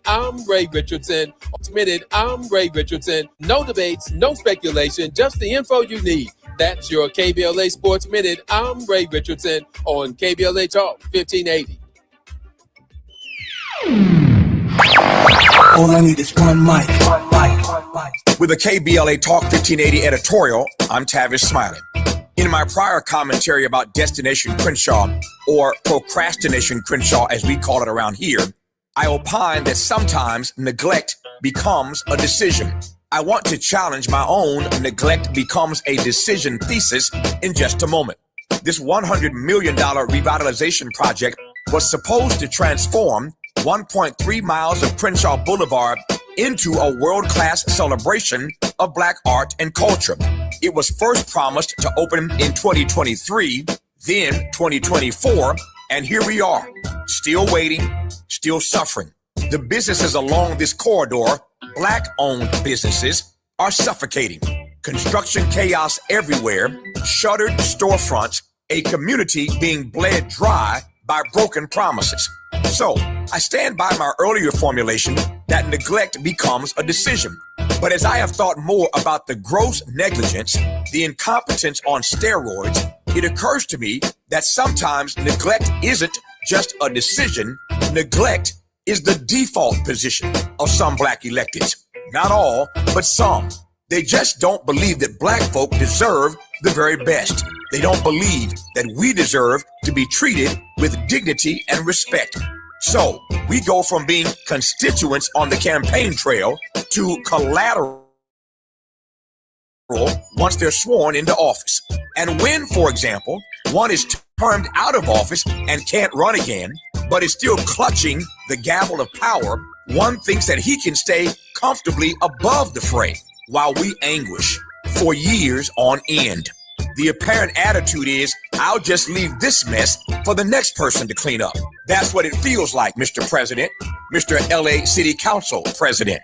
I'm Ray Richardson. I'm Ray Richardson. No debates, no speculation, just the info you need. That's your KBLA Sports Minute. I'm Ray Richardson on KBLA Talk 1580. All I need is one mic. With a KBLA Talk 1580 editorial, I'm Tavis Smiley. In my prior commentary about Destination Crenshaw, or Procrastination Crenshaw as we call it around here, I opine that sometimes neglect becomes a decision. I want to challenge my own neglect becomes a decision thesis in just a moment. This $100 million revitalization project was supposed to transform 1.3 miles of Crenshaw Boulevard into a world-class celebration of Black art and culture. It was first promised to open in 2023, then 2024, and here we are, still waiting, still suffering. The businesses along this corridor, Black-owned businesses, are suffocating. Construction chaos everywhere, shuttered storefronts, a community being bled dry by broken promises. So, I stand by my earlier formulation that neglect becomes a decision. But as I have thought more about the gross negligence, the incompetence on steroids, it occurs to me that sometimes neglect isn't just a decision. Neglect is the default position of some Black electeds. Not all, but some. They just don't believe that Black folk deserve the very best. They don't believe that we deserve to be treated with dignity and respect. So we go from being constituents on the campaign trail to collateral once they're sworn into office. And when, for example, one is termed out of office and can't run again, but is still clutching the gavel of power, one thinks that he can stay comfortably above the fray while we anguish for years on end. The apparent attitude is, I'll just leave this mess for the next person to clean up. That's what it feels like, Mr. President, Mr. LA City Council President.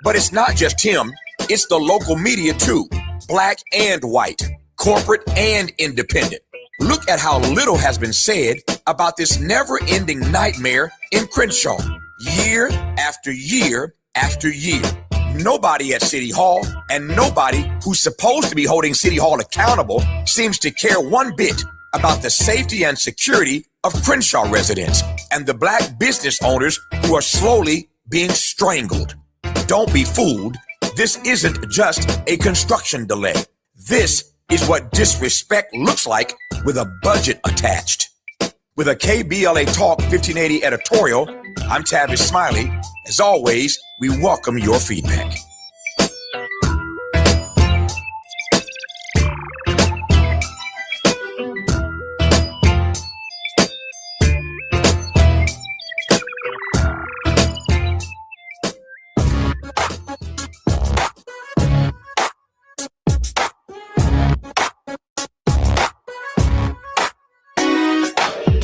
But it's not just him, it's the local media too, Black and white, corporate and independent. Look at how little has been said about this never-ending nightmare in Crenshaw, year after year after year. Nobody at City Hall and nobody who's supposed to be holding City Hall accountable seems to care one bit about the safety and security of Crenshaw residents and the Black business owners who are slowly being strangled. Don't be fooled. This isn't just a construction delay. This is what disrespect looks like with a budget attached. With a KBLA Talk 1580 editorial, I'm Tavis Smiley. As always, we welcome your feedback.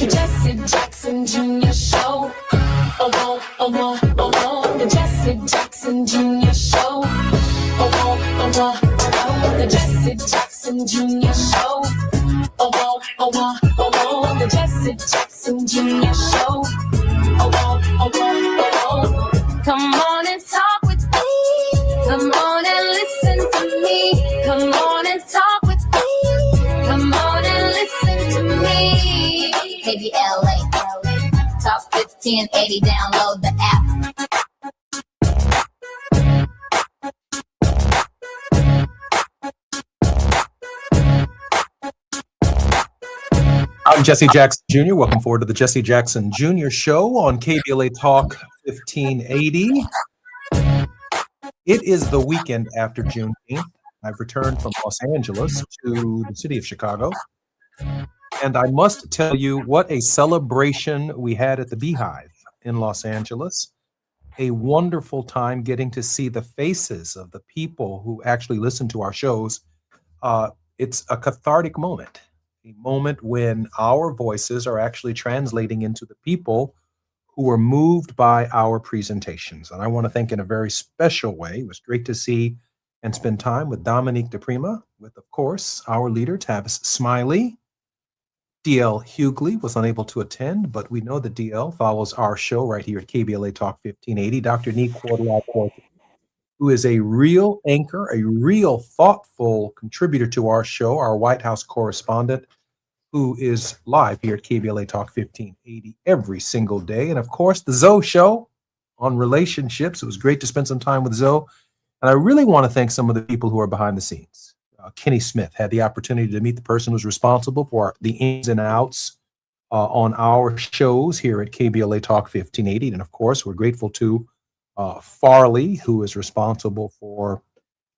Jesse Jackson Jr. Show. Oh, oh, oh, oh, oh. The Jesse Jackson Jr. Show. Oh, oh, oh, oh, oh. The Jesse Jackson Jr. Show. Oh, oh, oh, oh, oh. The Jesse Jackson Jr. Show. Oh, oh, oh, oh, oh. Come on and talk with me. Come on and listen to me. Come on and talk with me. Come on and listen to me. KBLA, Talk 1580, download the app. I'm Jesse Jackson Jr. Welcome forward to the Jesse Jackson Jr. Show on KBLA Talk 1580. It is the weekend after Juneteenth. I've returned from Los Angeles to the city of Chicago. And I must tell you what a celebration we had at the Beehive in Los Angeles. A wonderful time getting to see the faces of the people who actually listen to our shows. It's a cathartic moment, a moment when our voices are actually translating into the people who are moved by our presentations. And I want to thank in a very special way. It was great to see and spend time with Dominique DePrima, with, of course, our leader, Tavis Smiley. DL Hughley was unable to attend, but we know that DL follows our show right here at KBLA Talk 1580. Dr. Neek Cordelal, who is a real anchor, a real thoughtful contributor to our show, our White House correspondent, who is live here at KBLA Talk 1580 every single day. And of course, the Zoe Show on relationships. It was great to spend some time with Zoe. And I really want to thank some of the people who are behind the scenes. Kenny Smith had the opportunity to meet the person who's responsible for the ins and outs on our shows here at KBLA Talk 1580. And of course, we're grateful to Farley, who is responsible for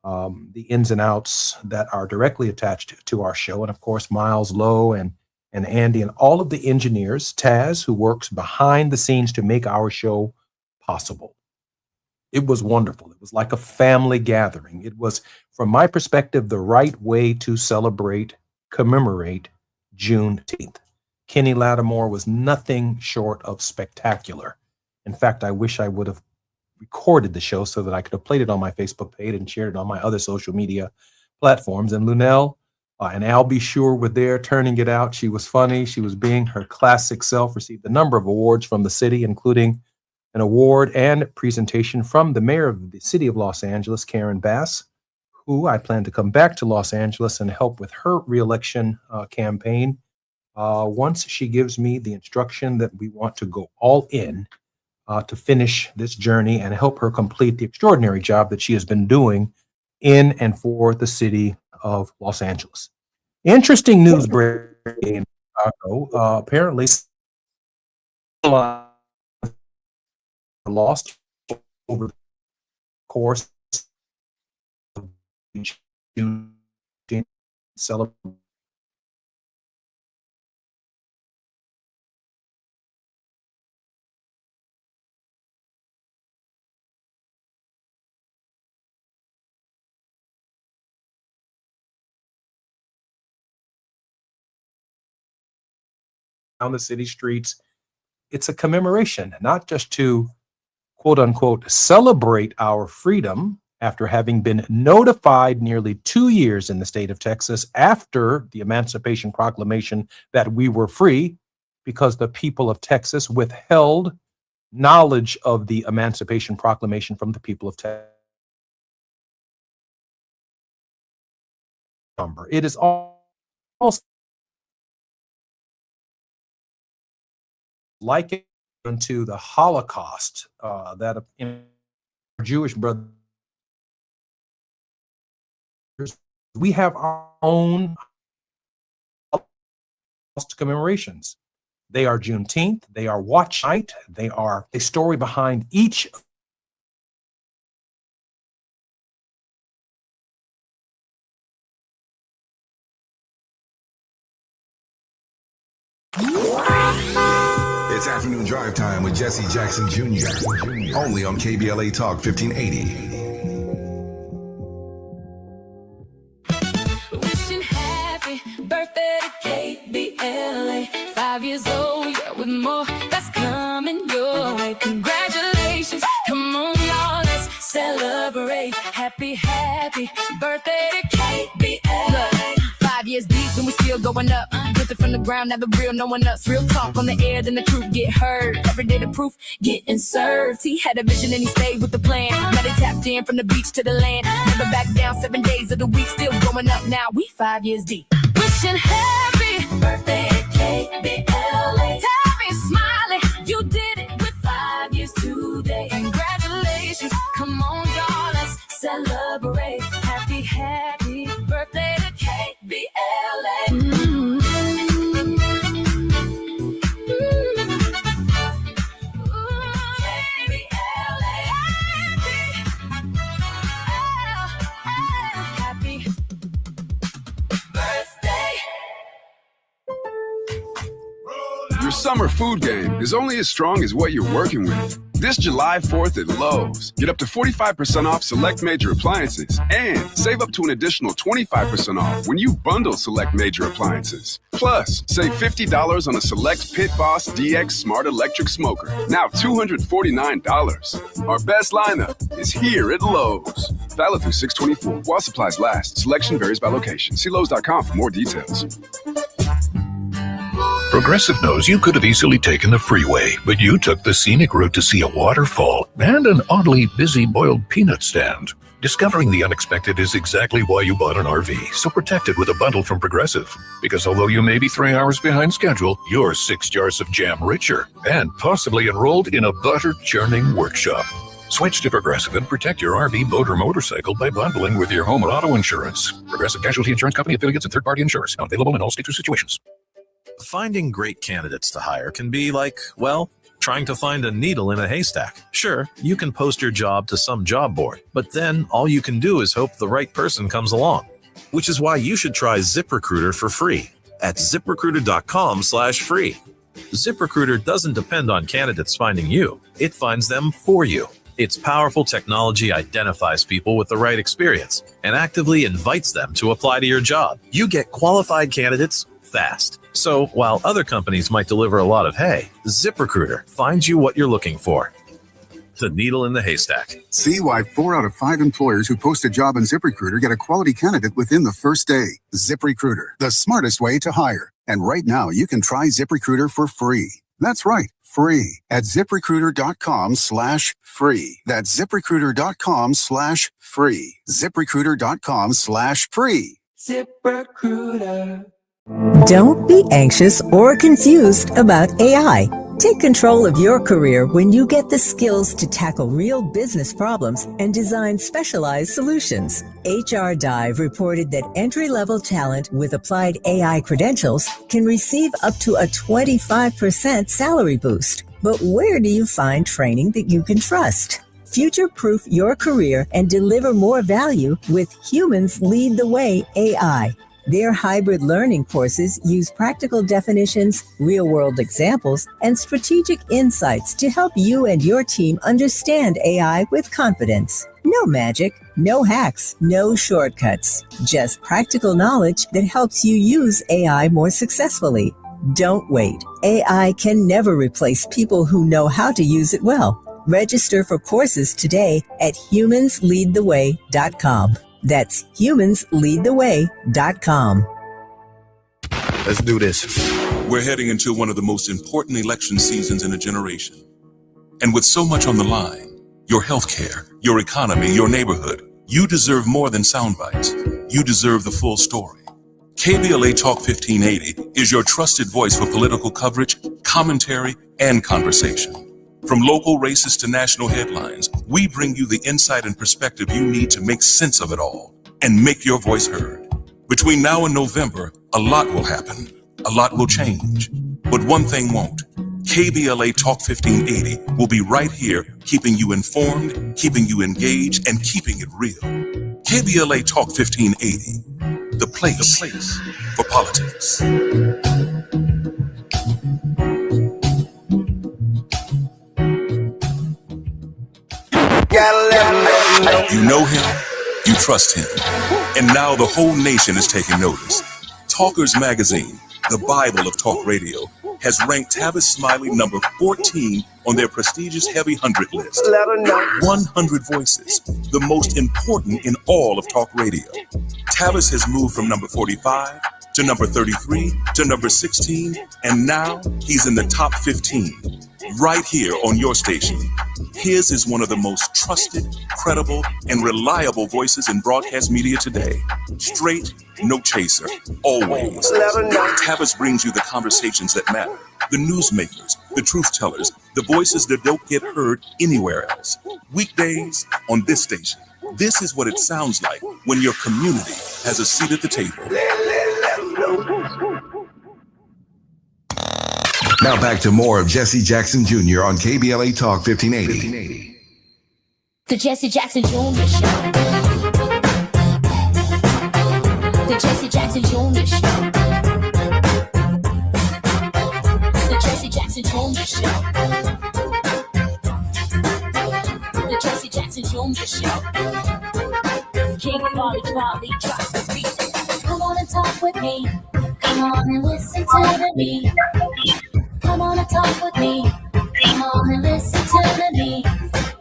the ins and outs that are directly attached to our show. And of course, Miles Lowe and Andy and all of the engineers, Taz, who works behind the scenes to make our show possible. It was wonderful. It was like a family gathering. It was, from my perspective, the right way to celebrate, commemorate Juneteenth. Kenny Lattimore was nothing short of spectacular. In fact, I wish I would have recorded the show so that I could have played it on my Facebook page and shared it on my other social media platforms. And Lunell and Al B. Sure were there turning it out. She was funny. She was being her classic self, received a number of awards from the city, including an award and presentation from the mayor of the city of Los Angeles, Karen Bass, who I plan to come back to Los Angeles and help with her reelection campaign once she gives me the instruction that we want to go all in to finish this journey and help her complete the extraordinary job that she has been doing in and for the city of Los Angeles. Interesting news breaking in Chicago. Apparently, lost over the course of June celebration. Down the city streets. It's a commemoration, not just to quote unquote celebrate our freedom after having been notified nearly 2 years in the state of Texas after the Emancipation Proclamation that we were free, because the people of Texas withheld knowledge of the Emancipation Proclamation from the people of Texas. It is almost like it to the Holocaust that Jewish brothers, we have our own commemorations. They are Juneteenth. They are Watch Night. They are a story behind each. It's afternoon drive time with Jesse Jackson Jr. Only on KBLA Talk 1580. Wishing happy birthday to KBLA. 5 years old, yeah, with more that's coming your way. Congratulations, come on, y'all, let's celebrate. Happy birthday to KBLA. 5 years deep and we still going up. Built it from the ground, never real, no one else. Real talk on the air, then the truth get heard. Every day the proof getting served. He had a vision and he stayed with the plan. Now they tapped in from the beach to the land. Never back down, 7 days of the week, still going up now. We 5 years deep. Wishing happy birthday to KBLA. Happy smiling, you did it with 5 years today. Congratulations, come on y'all, let's celebrate. Happy birthday to KBLA. Your summer food game is only as strong as what you're working with. This July 4th at Lowe's, get up to 45% off select major appliances and save up to an additional 25% off when you bundle select major appliances. Plus, save $50 on a select Pit Boss DX Smart Electric Smoker, now $249. Our best lineup is here at Lowe's. Valid through 6/24 while supplies last. Selection varies by location. See Lowe's.com for more details. Progressive knows you could have easily taken the freeway, but you took the scenic route to see a waterfall and an oddly busy boiled peanut stand. Discovering the unexpected is exactly why you bought an RV, so protect it with a bundle from Progressive. Because although you may be 3 hours behind schedule, you're 6 jars of jam richer and possibly enrolled in a butter-churning workshop. Switch to Progressive and protect your RV, boat, or motorcycle by bundling with your home and auto insurance. Progressive Casualty Insurance Company, affiliates, and third-party insurers. Not available in all states or situations. Finding great candidates to hire can be like, well, trying to find a needle in a haystack. Sure, you can post your job to some job board, but then all you can do is hope the right person comes along. Which is why you should try ZipRecruiter for free at ZipRecruiter.com/free. ZipRecruiter doesn't depend on candidates finding you. It finds them for you. Its powerful technology identifies people with the right experience and actively invites them to apply to your job. You get qualified candidates fast. So while other companies might deliver a lot of hay, ZipRecruiter finds you what you're looking for. The needle in the haystack. See why 4 out of 5 employers who post a job on ZipRecruiter get a quality candidate within the first day. ZipRecruiter, the smartest way to hire. And right now, you can try ZipRecruiter for free. That's right, free at ZipRecruiter.com/free. That's ZipRecruiter.com/free. ZipRecruiter.com/free. ZipRecruiter. Don't be anxious or confused about AI. Take control of your career when you get the skills to tackle real business problems and design specialized solutions. HR Dive reported that entry-level talent with applied AI credentials can receive up to a 25% salary boost. But where do you find training that you can trust? Future-proof your career and deliver more value with Humans Lead the Way AI. Their hybrid learning courses use practical definitions, real-world examples, and strategic insights to help you and your team understand AI with confidence. No magic, no hacks, no shortcuts. Just practical knowledge that helps you use AI more successfully. Don't wait. AI can never replace people who know how to use it well. Register for courses today at humansleadtheway.com. That's humansleadtheway.com. Let's do this. We're heading into one of the most important election seasons in a generation. And with so much on the line, your healthcare, your economy, your neighborhood, you deserve more than sound bites. You deserve the full story. KBLA Talk 1580 is your trusted voice for political coverage, commentary, and conversation. From local races to national headlines, we bring you the insight and perspective you need to make sense of it all and make your voice heard. Between now and November, a lot will happen. A lot will change. But one thing won't. KBLA Talk 1580 will be right here, keeping you informed, keeping you engaged, and keeping it real. KBLA Talk 1580, the place for politics. You know him, you trust him, and now the whole nation is taking notice. Talkers Magazine, the Bible of talk radio, has ranked Tavis Smiley number 14 on their prestigious Heavy 100 list. 100 voices, the most important in all of talk radio. Tavis has moved from number 45 to number 33 to number 16, and now he's in the top 15, right here on your station. His is one of the most trusted, credible, and reliable voices in broadcast media today. Straight, no chaser, always. Tavis brings you the conversations that matter, the newsmakers, the truth tellers, the voices that don't get heard anywhere else. Weekdays on this station. This is what it sounds like when your community has a seat at the table. Now back to more of Jesse Jackson Jr. on KBLA Talk 1580. The Jesse Jackson Jr. Show. The Jesse Jackson Jr. Show. The Jesse Jackson Jr. Show. The Jesse Jackson Jr. Show. King Volley drops the beat. Come on and talk with me. Come on and listen to me. Come on and talk with me. Come on and listen to me.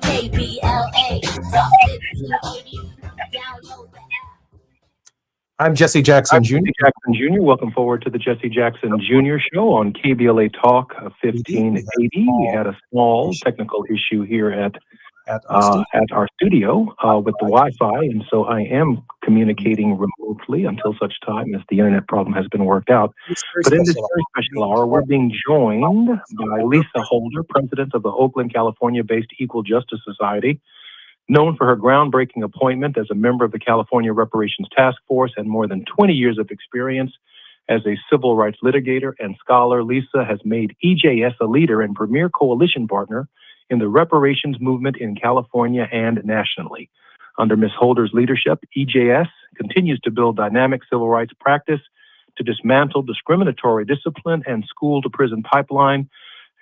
KBLA Talk 1580. Download the app. I'm Jesse Jackson Jr. Welcome forward to the Jesse Jackson Jr. Show on KBLA Talk 1580. We had a small technical issue here at our studio with the Wi-Fi, and so I am communicating remotely until such time as the internet problem has been worked out. But in this very special hour, we're being joined by Lisa Holder, president of the Oakland, California-based Equal Justice Society, known for her groundbreaking appointment as a member of the California Reparations Task Force and more than 20 years of experience as a civil rights litigator and scholar. Lisa has made EJS a leader and premier coalition partner in the reparations movement in California and nationally. Under Ms. Holder's leadership, EJS continues to build dynamic civil rights practice to dismantle discriminatory discipline and school-to-prison pipeline,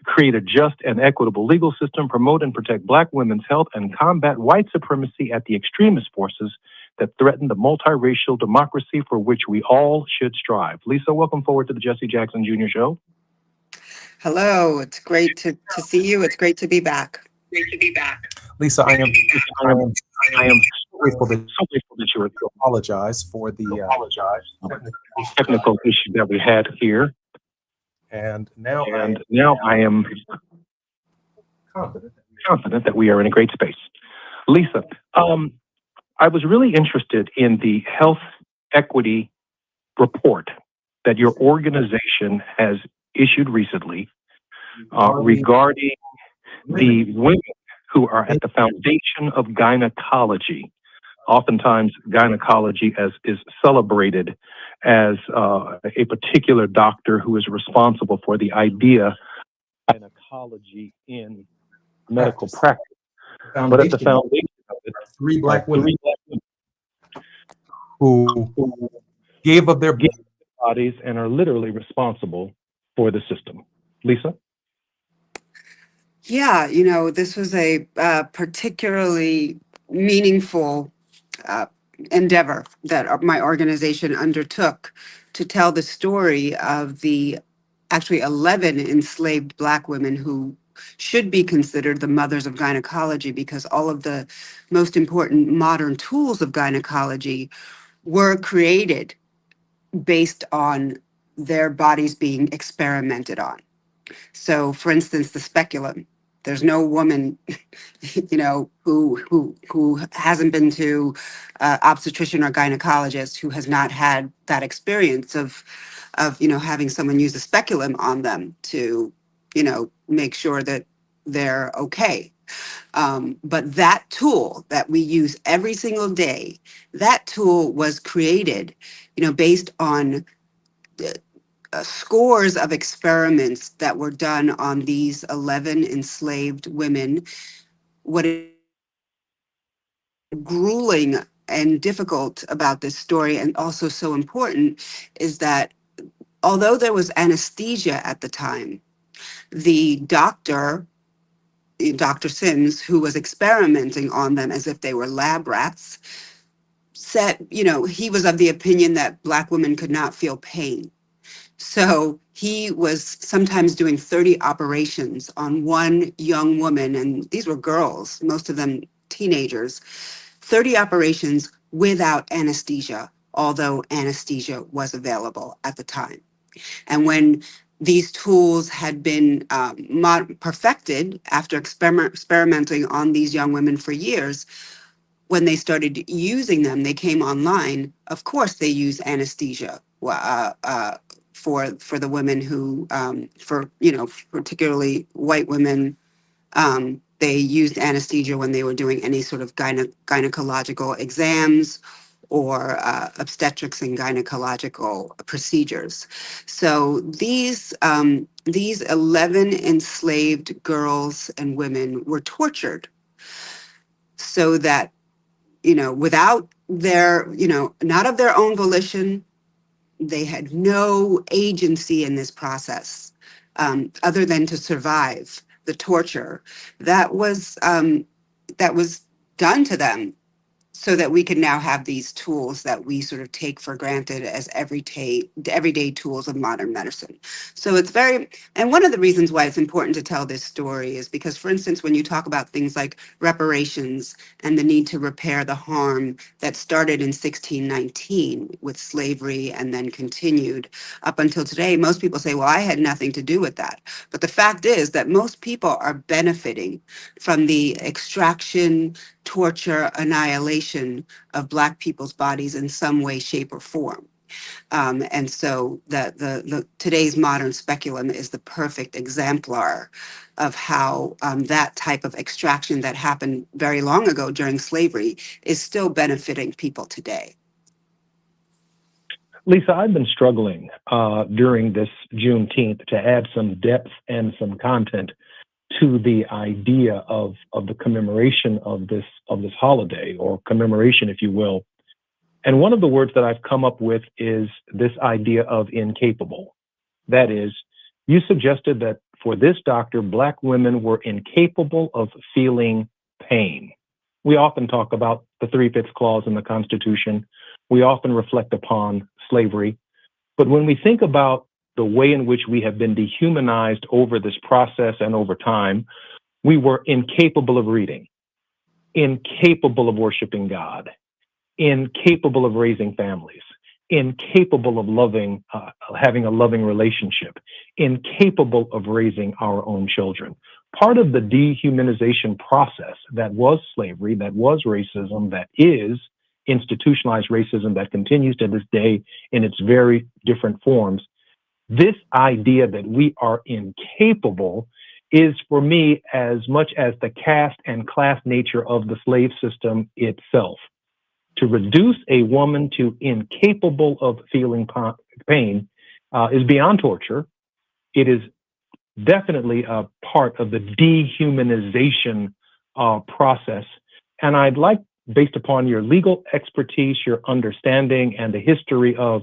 create a just and equitable legal system, promote and protect Black women's health, and combat white supremacy at the extremist forces that threaten the multiracial democracy for which we all should strive. Lisa, welcome forward to the Jesse Jackson Jr. Show. Hello, it's great to see you. It's great to be back. Lisa, I am so grateful that you were to apologize for the technical issue that we had here. And now I am confident that we are in a great space. Lisa, I was really interested in the health equity report that your organization has issued recently regarding the women who are at the foundation of gynecology. Oftentimes, gynecology is celebrated as a particular doctor who is responsible for the idea of gynecology in medical practice. But at the foundation of it, three black women who gave of their bodies and are literally responsible for the system. Lisa? Yeah, this was a particularly meaningful endeavor that my organization undertook to tell the story of the actually 11 enslaved Black women who should be considered the mothers of gynecology, because all of the most important modern tools of gynecology were created based on their bodies being experimented on. So, for instance, the speculum. There's no woman, who hasn't been to obstetrician or gynecologist who has not had that experience of having someone use a speculum on them to, make sure that they're okay. But that tool that we use every single day, that tool was created, based on scores of experiments that were done on these 11 enslaved women. What is grueling and difficult about this story, and also so important, is that although there was anesthesia at the time, the doctor, Dr. Sims, who was experimenting on them as if they were lab rats, said, he was of the opinion that Black women could not feel pain. So he was sometimes doing 30 operations on one young woman, and these were girls, most of them teenagers, 30 operations without anesthesia, although anesthesia was available at the time. And when these tools had been perfected after experimenting on these young women for years, when they started using them, they came online. Of course, they use anesthesia for the women who, particularly white women. They used anesthesia when they were doing any sort of gynecological exams or obstetrics and gynecological procedures. So these 11 enslaved girls and women were tortured so that, without their, not of their own volition, they had no agency in this process other than to survive the torture that was done to them, so that we can now have these tools that we sort of take for granted as everyday tools of modern medicine. So it's and one of the reasons why it's important to tell this story is because, for instance, when you talk about things like reparations and the need to repair the harm that started in 1619 with slavery and then continued up until today, most people say, well, I had nothing to do with that. But the fact is that most people are benefiting from the extraction, torture, annihilation of Black people's bodies in some way, shape, or form. And so the today's modern speculum is the perfect exemplar of how that type of extraction that happened very long ago during slavery is still benefiting people today. Lisa, I've been struggling during this Juneteenth to add some depth and some content to the idea of the commemoration of this holiday, or commemoration, if you will. And one of the words that I've come up with is this idea of incapable. That is, you suggested that for this doctor, Black women were incapable of feeling pain. We often talk about the 3/5 clause in the Constitution. We often reflect upon slavery. But when we think about the way in which we have been dehumanized over this process and over time, we were incapable of reading, incapable of worshiping God, incapable of raising families, incapable of loving, having a loving relationship, incapable of raising our own children. Part of the dehumanization process that was slavery, that was racism, that is institutionalized racism that continues to this day in its very different forms, this idea that we are incapable is, for me, as much as the caste and class nature of the slave system itself. To reduce a woman to incapable of feeling pain is beyond torture. It is definitely a part of the dehumanization process. And I'd like, based upon your legal expertise, your understanding, and the history of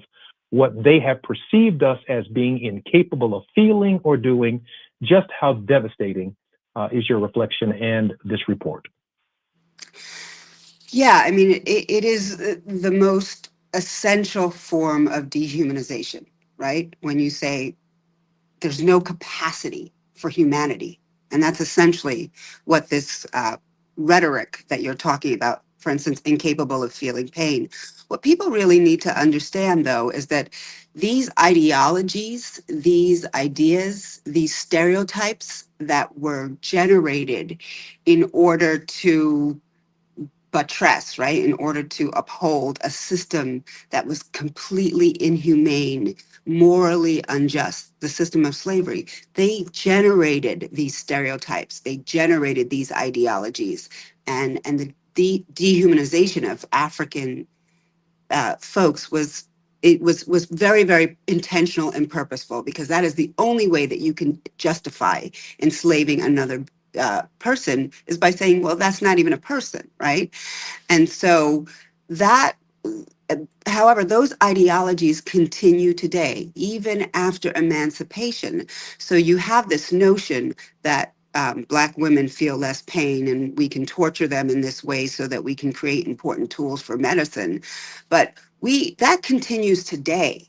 what they have perceived us as being incapable of feeling or doing, just how devastating is your reflection and this report? Yeah, I mean, it is the most essential form of dehumanization, right? When you say there's no capacity for humanity. And that's essentially what this rhetoric that you're talking about, for instance, incapable of feeling pain. What people really need to understand, though, is that these ideologies, these ideas, these stereotypes that were generated in order to buttress, right, in order to uphold a system that was completely inhumane, morally unjust, the system of slavery, they generated these stereotypes, they generated these ideologies, and the dehumanization of African folks was it was very, very intentional and purposeful, because that is the only way that you can justify enslaving another person, is by saying, well, that's not even a person, right? And so that, however, those ideologies continue today, even after emancipation. So you have this notion that Black women feel less pain and we can torture them in this way so that we can create important tools for medicine. But that continues today,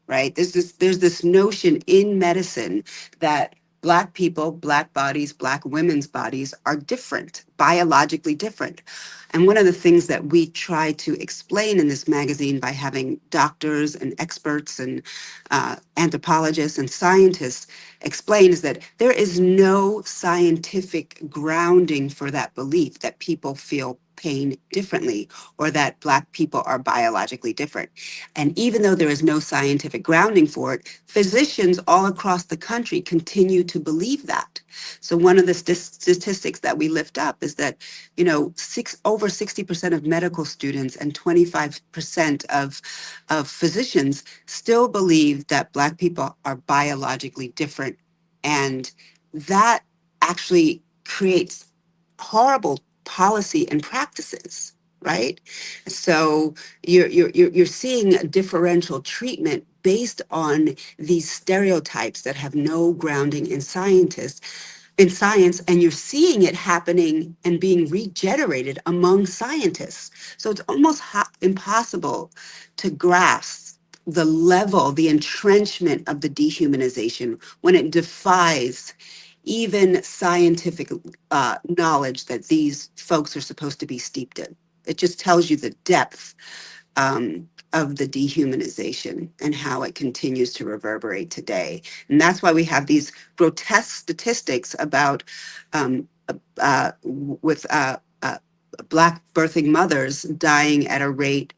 right? There's this notion in medicine that Black people, Black bodies, Black women's bodies are different, biologically different. And one of the things that we try to explain in this magazine by having doctors and experts and anthropologists and scientists explain is that there is no scientific grounding for that belief that people feel pain differently or that Black people are biologically different. And even though there is no scientific grounding for it, physicians all across the country continue to believe that. So one of the statistics that we lift up is that, you know, over 60% of medical students and 25% of physicians still believe that Black people are biologically different. And that actually creates horrible policy and practices, right? So you're seeing a differential treatment based on these stereotypes that have no grounding in science, and you're seeing it happening and being regenerated among scientists. So it's almost impossible to grasp the level, the entrenchment of the dehumanization when it defies even scientific knowledge that these folks are supposed to be steeped in. It just tells you the depth of the dehumanization and how it continues to reverberate today. And that's why we have these grotesque statistics about with Black birthing mothers dying at a rate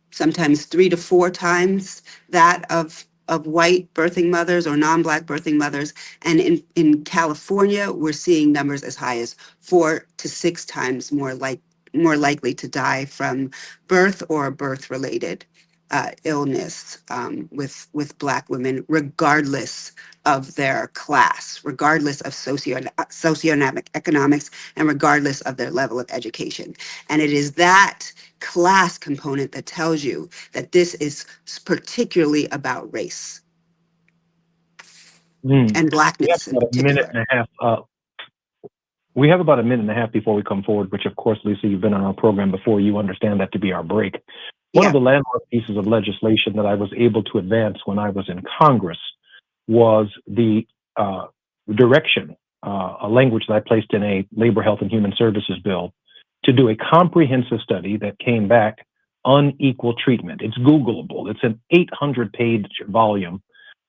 sometimes 3 to 4 times that of white birthing mothers or non-Black birthing mothers. And in California, we're seeing numbers as high as 4 to 6 times more likely to die from birth or birth-related illness with Black women, regardless of their class, regardless of socioeconomic economics, and regardless of their level of education. And it is that class component that tells you that this is particularly about race and Blackness in particular. We have about a minute and a half before we come forward, which of course, Lisa, you've been on our program before. You understand that to be our break. One of the landmark pieces of legislation that I was able to advance when I was in Congress was the direction, a language that I placed in a labor, health, and human services bill to do a comprehensive study that came back unequal treatment. It's Googleable. It's an 800-page volume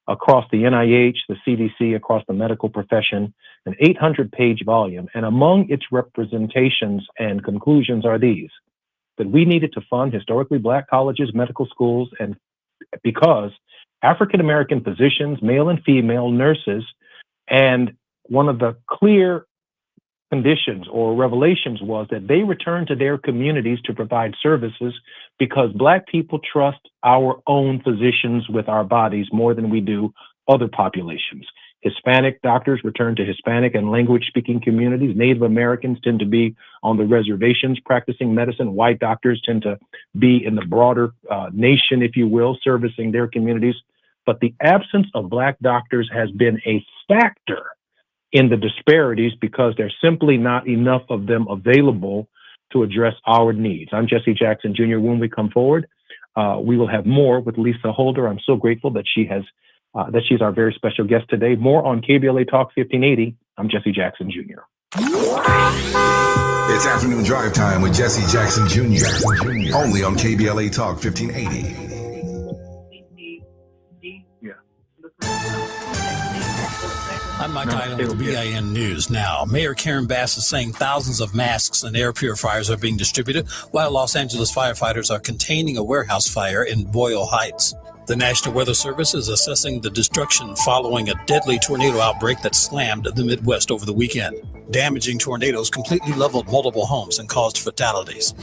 across the NIH, the CDC, across the medical profession, an 800-page volume. And among its representations and conclusions are these: that we needed to fund historically Black colleges, medical schools, and because African-American physicians, male and female nurses, and one of the clear conditions or revelations was that they return to their communities to provide services because Black people trust our own physicians with our bodies more than we do other populations. Hispanic doctors return to Hispanic and language-speaking communities. Native Americans tend to be on the reservations practicing medicine. White doctors tend to be in the broader nation, if you will, servicing their communities. But the absence of Black doctors has been a factor in the disparities because there's simply not enough of them available to address our needs. I'm Jesse Jackson Jr. When we come forward, we will have more with Lisa Holder. I'm so grateful that she's our very special guest today. More on KBLA Talk 1580. I'm Jesse Jackson Jr. It's afternoon drive time with Jesse Jackson Jr. Only on KBLA Talk 1580. I'm Mike Island with BIN News Now. Mayor Karen Bass is saying thousands of masks and air purifiers are being distributed while Los Angeles firefighters are containing a warehouse fire in Boyle Heights. The National Weather Service is assessing the destruction following a deadly tornado outbreak that slammed the Midwest over the weekend. Damaging tornadoes completely leveled multiple homes and caused fatalities.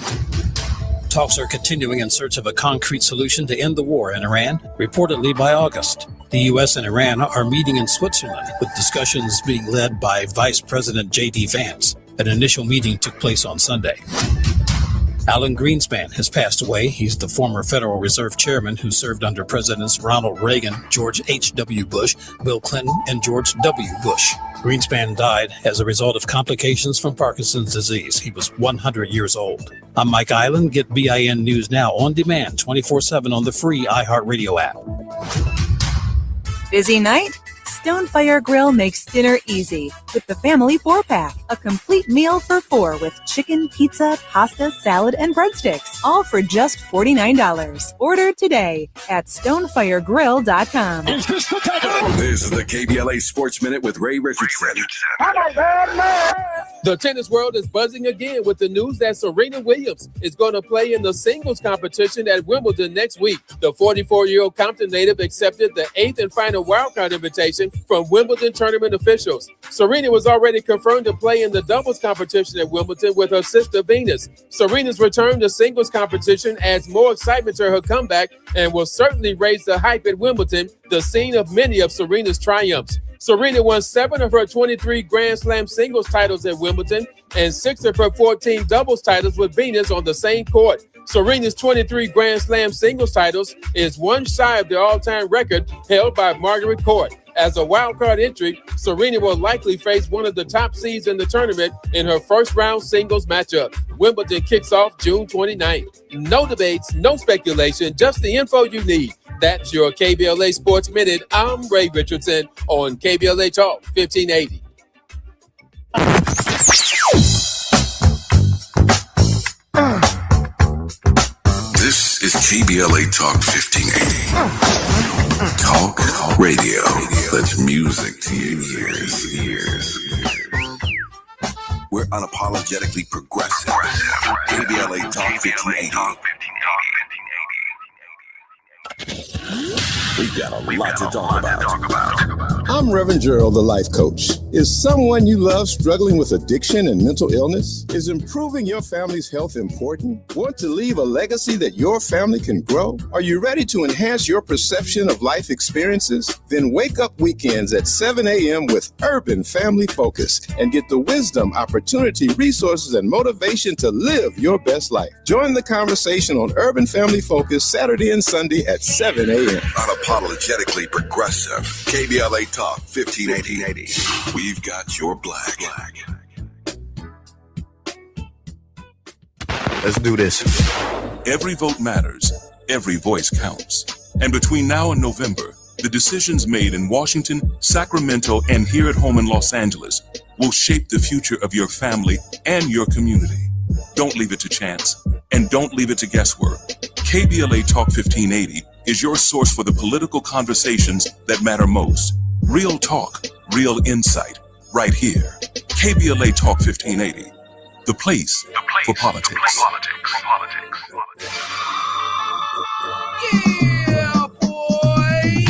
Talks are continuing in search of a concrete solution to end the war in Iran, reportedly by August. The U.S. and Iran are meeting in Switzerland, with discussions being led by Vice President J.D. Vance. An initial meeting took place on Sunday. Alan Greenspan has passed away. He's the former Federal Reserve Chairman who served under Presidents Ronald Reagan, George H.W. Bush, Bill Clinton, and George W. Bush. Greenspan died as a result of complications from Parkinson's disease. He was 100 years old. I'm Mike Island. Get BIN News Now on demand 24/7 on the free iHeartRadio app. Busy night? Stonefire Grill makes dinner easy with the family 4-pack, a complete meal for 4 with chicken, pizza, pasta, salad, and breadsticks, all for just $49. Order today at stonefiregrill.com. This is the KBLA Sports Minute with Ray Richardson. The tennis world is buzzing again with the news that Serena Williams is going to play in the singles competition at Wimbledon next week. The 44-year-old Compton native accepted the 8th and final wildcard invitation from Wimbledon tournament officials. Serena was already confirmed to play in the doubles competition at Wimbledon with her sister Venus. Serena's return to singles competition adds more excitement to her comeback and will certainly raise the hype at Wimbledon, the scene of many of Serena's triumphs. Serena won 7 of her 23 Grand Slam singles titles at Wimbledon and 6 of her 14 doubles titles with Venus on the same court. Serena's 23 Grand Slam singles titles is one shy of the all-time record held by Margaret Court. As a wildcard entry, Serena will likely face one of the top seeds in the tournament in her first-round singles matchup. Wimbledon kicks off June 29th. No debates, no speculation, just the info you need. That's your KBLA Sports Minute. I'm Ray Richardson on KBLA Talk 1580. This is KBLA Talk 1580. Talk radio. That's music to your ears. We're unapologetically progressive. KBLA Talk 1580. We've got a lot to talk about. I'm Reverend Gerald, the life coach. Is someone you love struggling with addiction and mental illness? Is improving your family's health important? Want to leave a legacy that your family can grow? Are you ready to enhance your perception of life experiences? Then wake up weekends at 7 a.m. with Urban Family Focus and get the wisdom, opportunity, resources, and motivation to live your best life. Join the conversation on Urban Family Focus Saturday and Sunday at 7 a.m. Unapologetically progressive. KBLA Talk 1580. We've got your black. Let's do this. Every vote matters. Every voice counts. And between now and November, the decisions made in Washington, Sacramento, and here at home in Los Angeles will shape the future of your family and your community. Don't leave it to chance, and don't leave it to guesswork. KBLA Talk 1580 is your source for the political conversations that matter most. Real talk, real insight, right here. KBLA Talk 1580, the place for politics. Yeah, boy!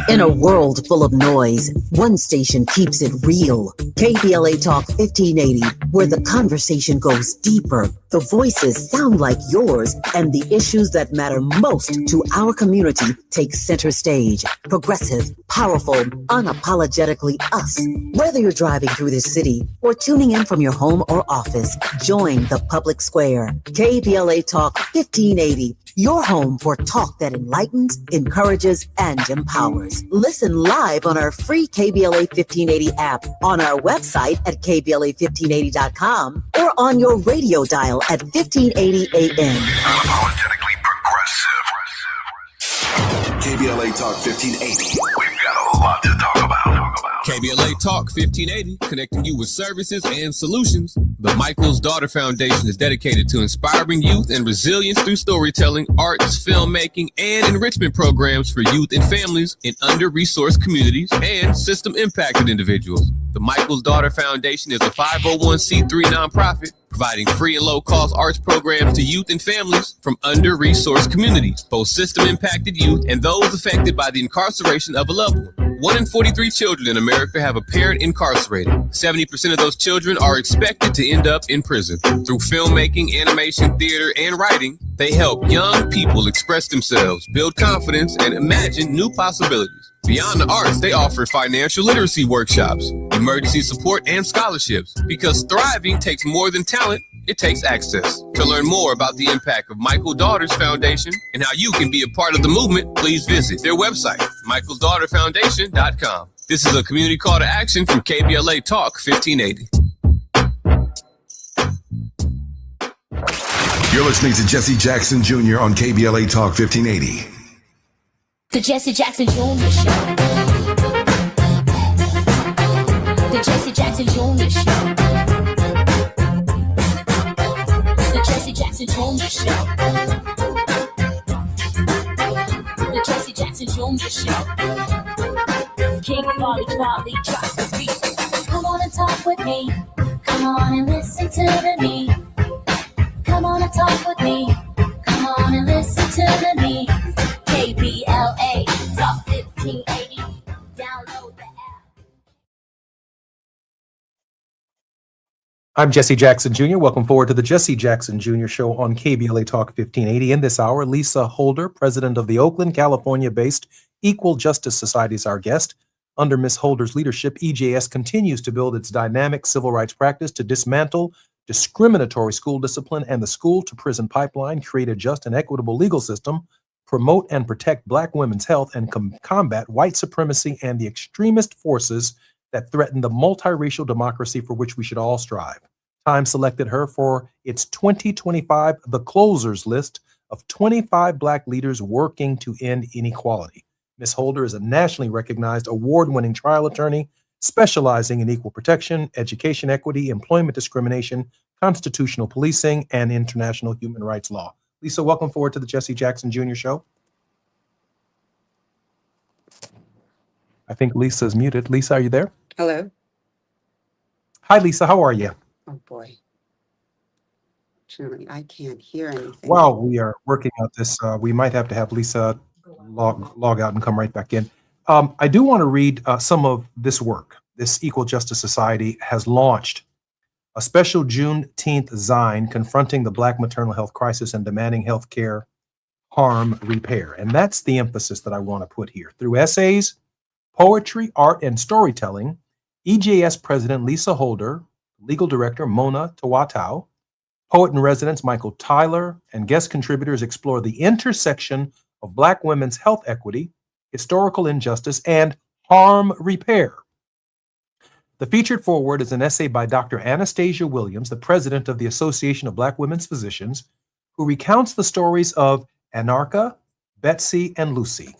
In a world full of noise, one station keeps it real. KBLA Talk 1580, where the conversation goes deeper, the voices sound like yours, and the issues that matter most to our community take center stage. Progressive, powerful, unapologetically us. Whether you're driving through this city or tuning in from your home or office, join the public square. KBLA Talk 1580. Your home for talk that enlightens, encourages, and empowers. Listen live on our free KBLA 1580 app, on our website at KBLA1580.com, or on your radio dial at 1580 AM. Unapologetically progressive. KBLA Talk 1580. We've got a lot to talk about. KBLA Talk 1580, connecting you with services and solutions. The Michael's Daughter Foundation is dedicated to inspiring youth and resilience through storytelling, arts, filmmaking, and enrichment programs for youth and families in under-resourced communities and system-impacted individuals. The Michael's Daughter Foundation is a 501c3 nonprofit providing free and low-cost arts programs to youth and families from under-resourced communities, both system-impacted youth and those affected by the incarceration of a loved one. 1 in 43 children in America have a parent incarcerated. 70% of those children are expected to end up in prison. Through filmmaking, animation, theater, and writing, they help young people express themselves, build confidence, and imagine new possibilities. Beyond the arts, they offer financial literacy workshops, emergency support, and scholarships. Because thriving takes more than talent, it takes access. To learn more about the impact of Michael Daughters Foundation and how you can be a part of the movement, please visit their website, michaelsdaughterfoundation.com. This is a community call to action from KBLA Talk 1580. You're listening to Jesse Jackson Jr. on KBLA Talk 1580. The Jesse Jackson Jr. Show. The Jesse Jackson Jr. Show. The Jesse Jackson Jr. Show. The Jesse Jackson Jr. Show. King Volley drops the beat. Come on and talk with me. Come on and listen to me. Come on and talk with me. Come on and listen to me. KBLA Talk 1580. Download the app. I'm Jesse Jackson Jr. Welcome forward to the Jesse Jackson Jr. Show on KBLA Talk 1580. In this hour, Lisa Holder, president of the Oakland, California-based Equal Justice Society, is our guest. Under Ms. Holder's leadership, EJS continues to build its dynamic civil rights practice to dismantle discriminatory school discipline and the school-to-prison pipeline, create a just and equitable legal system, promote and protect Black women's health, and combat white supremacy and the extremist forces that threaten the multiracial democracy for which we should all strive. Time selected her for its 2025 The Closers list of 25 Black leaders working to end inequality. Ms. Holder is a nationally recognized award-winning trial attorney specializing in equal protection, education equity, employment discrimination, constitutional policing, and international human rights law. Lisa, welcome forward to the Jesse Jackson Jr. Show. I think Lisa's muted. Lisa, are you there? Hello. Hi, Lisa. How are you? Oh boy. Actually, I can't hear anything. While we are working out this, we might have to have Lisa log out and come right back in. I do want to read some of this work. This Equal Justice Society has launched a special Juneteenth Zine confronting the Black maternal health crisis and demanding health care harm repair. And that's the emphasis that I want to put here. Through essays, poetry, art, and storytelling, EJS President Lisa Holder, Legal Director Mona Tawatau, Poet-in-Residence Michael Tyler, and guest contributors explore the intersection of Black women's health equity, historical injustice, and harm repair. The featured foreword is an essay by Dr. Anastasia Williams, the president of the Association of Black Women's Physicians, who recounts the stories of Anarcha, Betsy, and Lucy,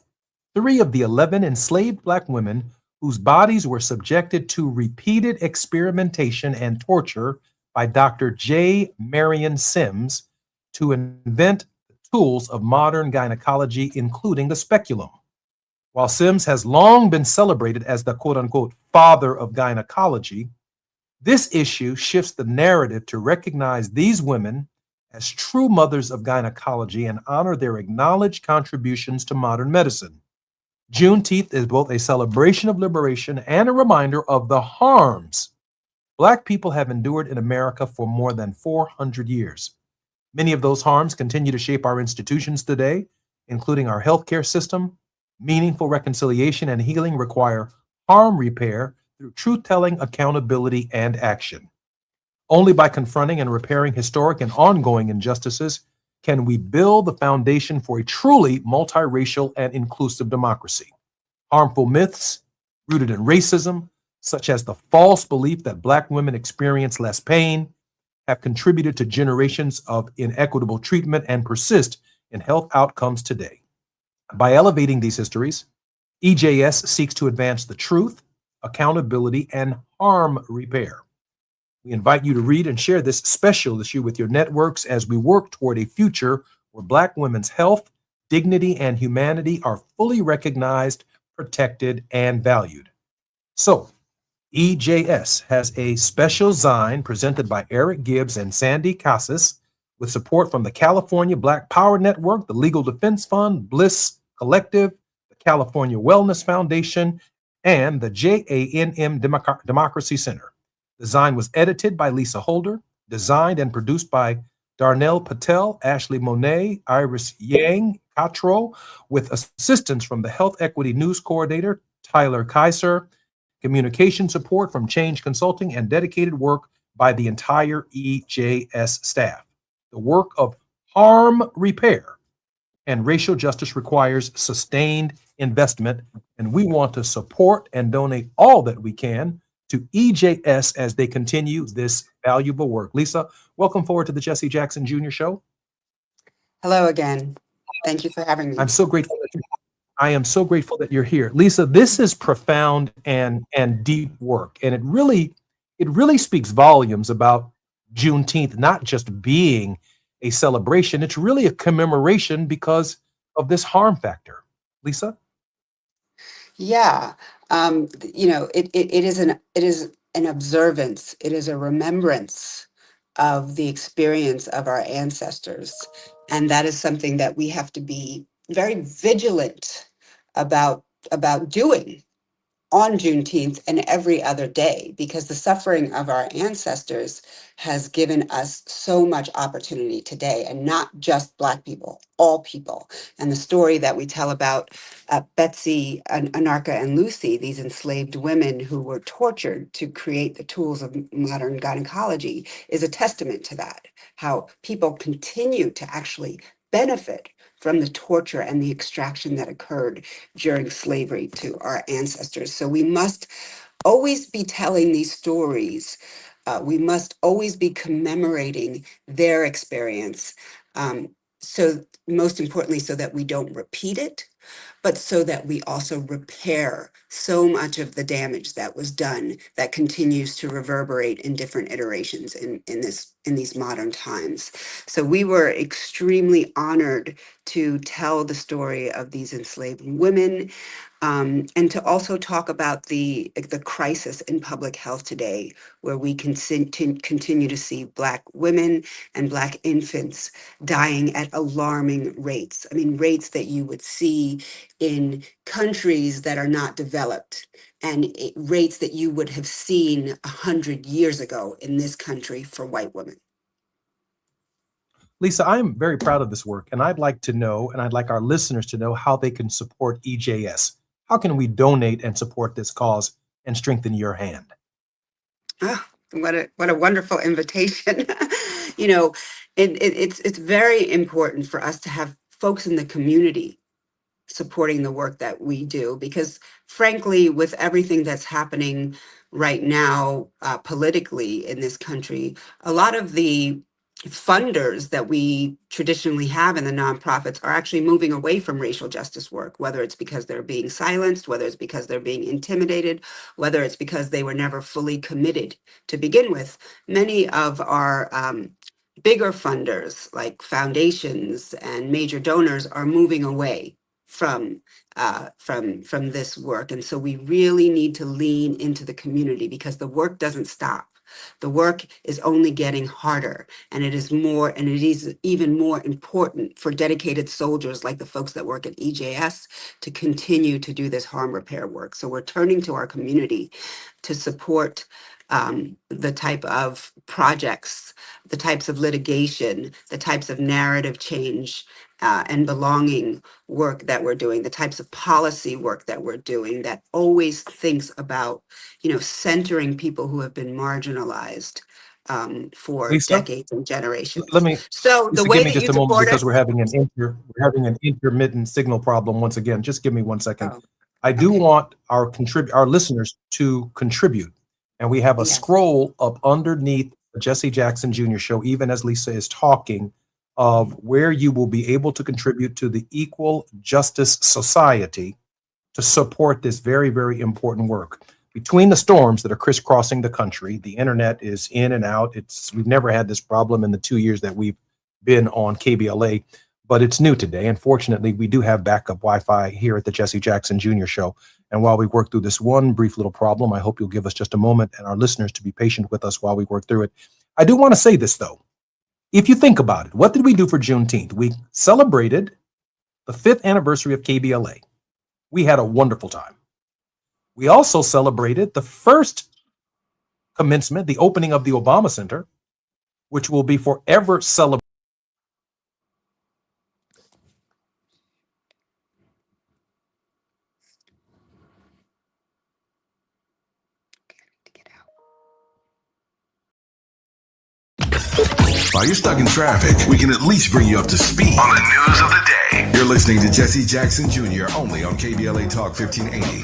3 of the 11 enslaved Black women whose bodies were subjected to repeated experimentation and torture by Dr. J. Marion Sims to invent the tools of modern gynecology, including the speculum. While Sims has long been celebrated as the quote-unquote father of gynecology, this issue shifts the narrative to recognize these women as true mothers of gynecology and honor their acknowledged contributions to modern medicine. Juneteenth is both a celebration of liberation and a reminder of the harms Black people have endured in America for more than 400 years. Many of those harms continue to shape our institutions today, including our healthcare system. Meaningful reconciliation and healing require harm repair through truth-telling, accountability, and action. Only by confronting and repairing historic and ongoing injustices can we build the foundation for a truly multiracial and inclusive democracy. Harmful myths rooted in racism, such as the false belief that Black women experience less pain, have contributed to generations of inequitable treatment and persist in health outcomes today. By elevating these histories, EJS seeks to advance the truth, accountability, and harm repair. We invite you to read and share this special issue with your networks as we work toward a future where Black women's health, dignity, and humanity are fully recognized, protected, and valued. So, EJS has a special zine presented by Eric Gibbs and Sandy Casas with support from the California Black Power Network, the Legal Defense Fund, Bliss Collective, the California Wellness Foundation, and the JANM Democracy Center. Design was edited by Lisa Holder, designed and produced by Darnell Patel, Ashley Monet, Iris Yang Cottrell, with assistance from the Health Equity News Coordinator, Tyler Kaiser, communication support from Change Consulting, and dedicated work by the entire EJS staff. The work of harm repair and racial justice requires sustained investment, and we want to support and donate all that we can to EJS as they continue this valuable work. Lisa, welcome forward to the Jesse Jackson Jr. Show. Hello again. Thank you for having me. I'm so grateful that I am so grateful that you're here. Lisa, this is profound and deep work, and it really speaks volumes about Juneteenth not just being a celebration, it's really a commemoration because of this harm factor. Lisa? Yeah, it is an observance. It is a remembrance of the experience of our ancestors, and that is something that we have to be very vigilant about doing on Juneteenth and every other day, because the suffering of our ancestors has given us so much opportunity today, and not just Black people, all people. And the story that we tell about Betsy, Anarcha, and Lucy, these enslaved women who were tortured to create the tools of modern gynecology, is a testament to that, how people continue to actually benefit from the torture and the extraction that occurred during slavery to our ancestors. So we must always be telling these stories. We must always be commemorating their experience. So most importantly, so that we don't repeat it, but so that we also repair so much of the damage that was done that continues to reverberate in different iterations in these modern times. So we were extremely honored to tell the story of these enslaved women, and to also talk about the crisis in public health today, where we continue to see Black women and Black infants dying at alarming rates. I mean, rates that you would see in countries that are not developed, and rates that you would have seen 100 years ago in this country for white women. Lisa, I'm very proud of this work, and I'd like to know, and I'd like our listeners to know, how they can support EJS. How can we donate and support this cause and strengthen your hand? Oh, what a wonderful invitation. It's very important for us to have folks in the community supporting the work that we do, because frankly, with everything that's happening right now politically in this country, a lot of the funders that we traditionally have in the nonprofits are actually moving away from racial justice work, whether it's because they're being silenced, whether it's because they're being intimidated, whether it's because they were never fully committed to begin with. Many of our bigger funders, like foundations and major donors, are moving away from this work. And so we really need to lean into the community, because the work doesn't stop. The work is only getting harder, and it is even more important for dedicated soldiers like the folks that work at EJS to continue to do this harm repair work. So we're turning to our community to support the type of projects, the types of litigation, the types of narrative change and belonging work that we're doing, the types of policy work that we're doing that always thinks about, centering people who have been marginalized for Lisa, decades and generations. So the way give me that just you a moment, support because us, we're having an intermittent signal problem once again. Just give me 1 second. Oh, I do want our listeners to contribute, and we have a scroll up underneath the Jesse Jackson Jr. Show, even as Lisa is talking, of where you will be able to contribute to the Equal Justice Society to support this very, very important work. Between the storms that are crisscrossing the country, the internet is in and out. We've never had this problem in the 2 years that we've been on KBLA, but it's new today. Unfortunately, we do have backup Wi-Fi here at the Jesse Jackson Jr. Show. And while we work through this one brief little problem, I hope you'll give us just a moment, and our listeners to be patient with us while we work through it. I do want to say this, though. If you think about it, what did we do for Juneteenth? We celebrated the 5th anniversary of KBLA. We had a wonderful time. We also celebrated the first commencement, the opening of the Obama Center, which will be forever celebrated. While you're stuck in traffic, we can at least bring you up to speed on the news of the day. You're listening to Jesse Jackson Jr. only on KBLA Talk 1580.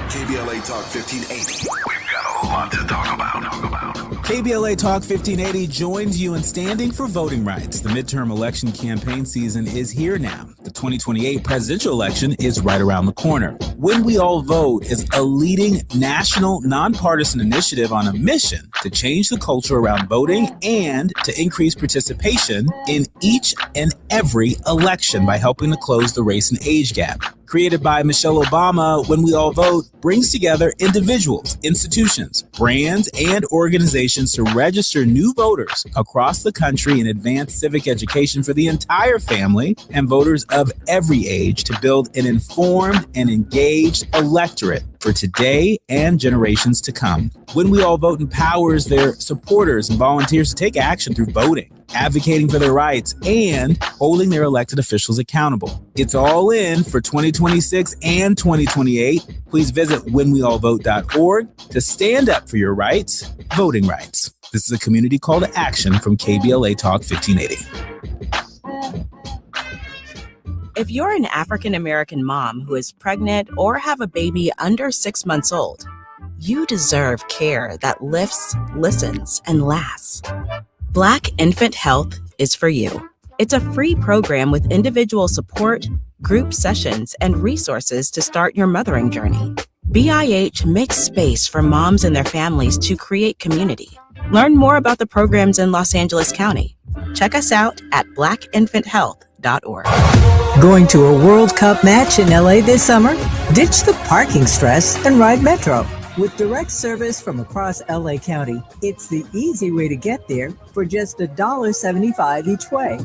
KBLA Talk 1580. We've got a lot to talk about. KBLA Talk 1580 joins you in standing for voting rights. The midterm election campaign season is here now. The 2028 presidential election is right around the corner. When We All Vote is a leading national nonpartisan initiative on a mission to change the culture around voting and to increase participation in each and every election by helping to close the race and age gap. Created by Michelle Obama, When We All Vote brings together individuals, institutions, brands, and organizations to register new voters across the country and advance civic education for the entire family and voters of every age to build an informed and engaged electorate for today and generations to come. When We All Vote empowers their supporters and volunteers to take action through voting, advocating for their rights, and holding their elected officials accountable. It's all in for 2026 and 2028. Please visit whenweallvote.org to stand up for your rights, voting rights. This is a community call to action from KBLA Talk 1580. If you're an African American mom who is pregnant or have a baby under 6 months old, you deserve care that lifts, listens, and lasts. Black Infant Health is for you. It's a free program with individual support, group sessions, and resources to start your mothering journey. BIH makes space for moms and their families to create community. Learn more about the programs in Los Angeles County. Check us out at blackinfanthealth.org. Going to a World Cup match in LA this summer? Ditch the parking stress and ride Metro. With direct service from across LA County, it's the easy way to get there for just $1.75 each way.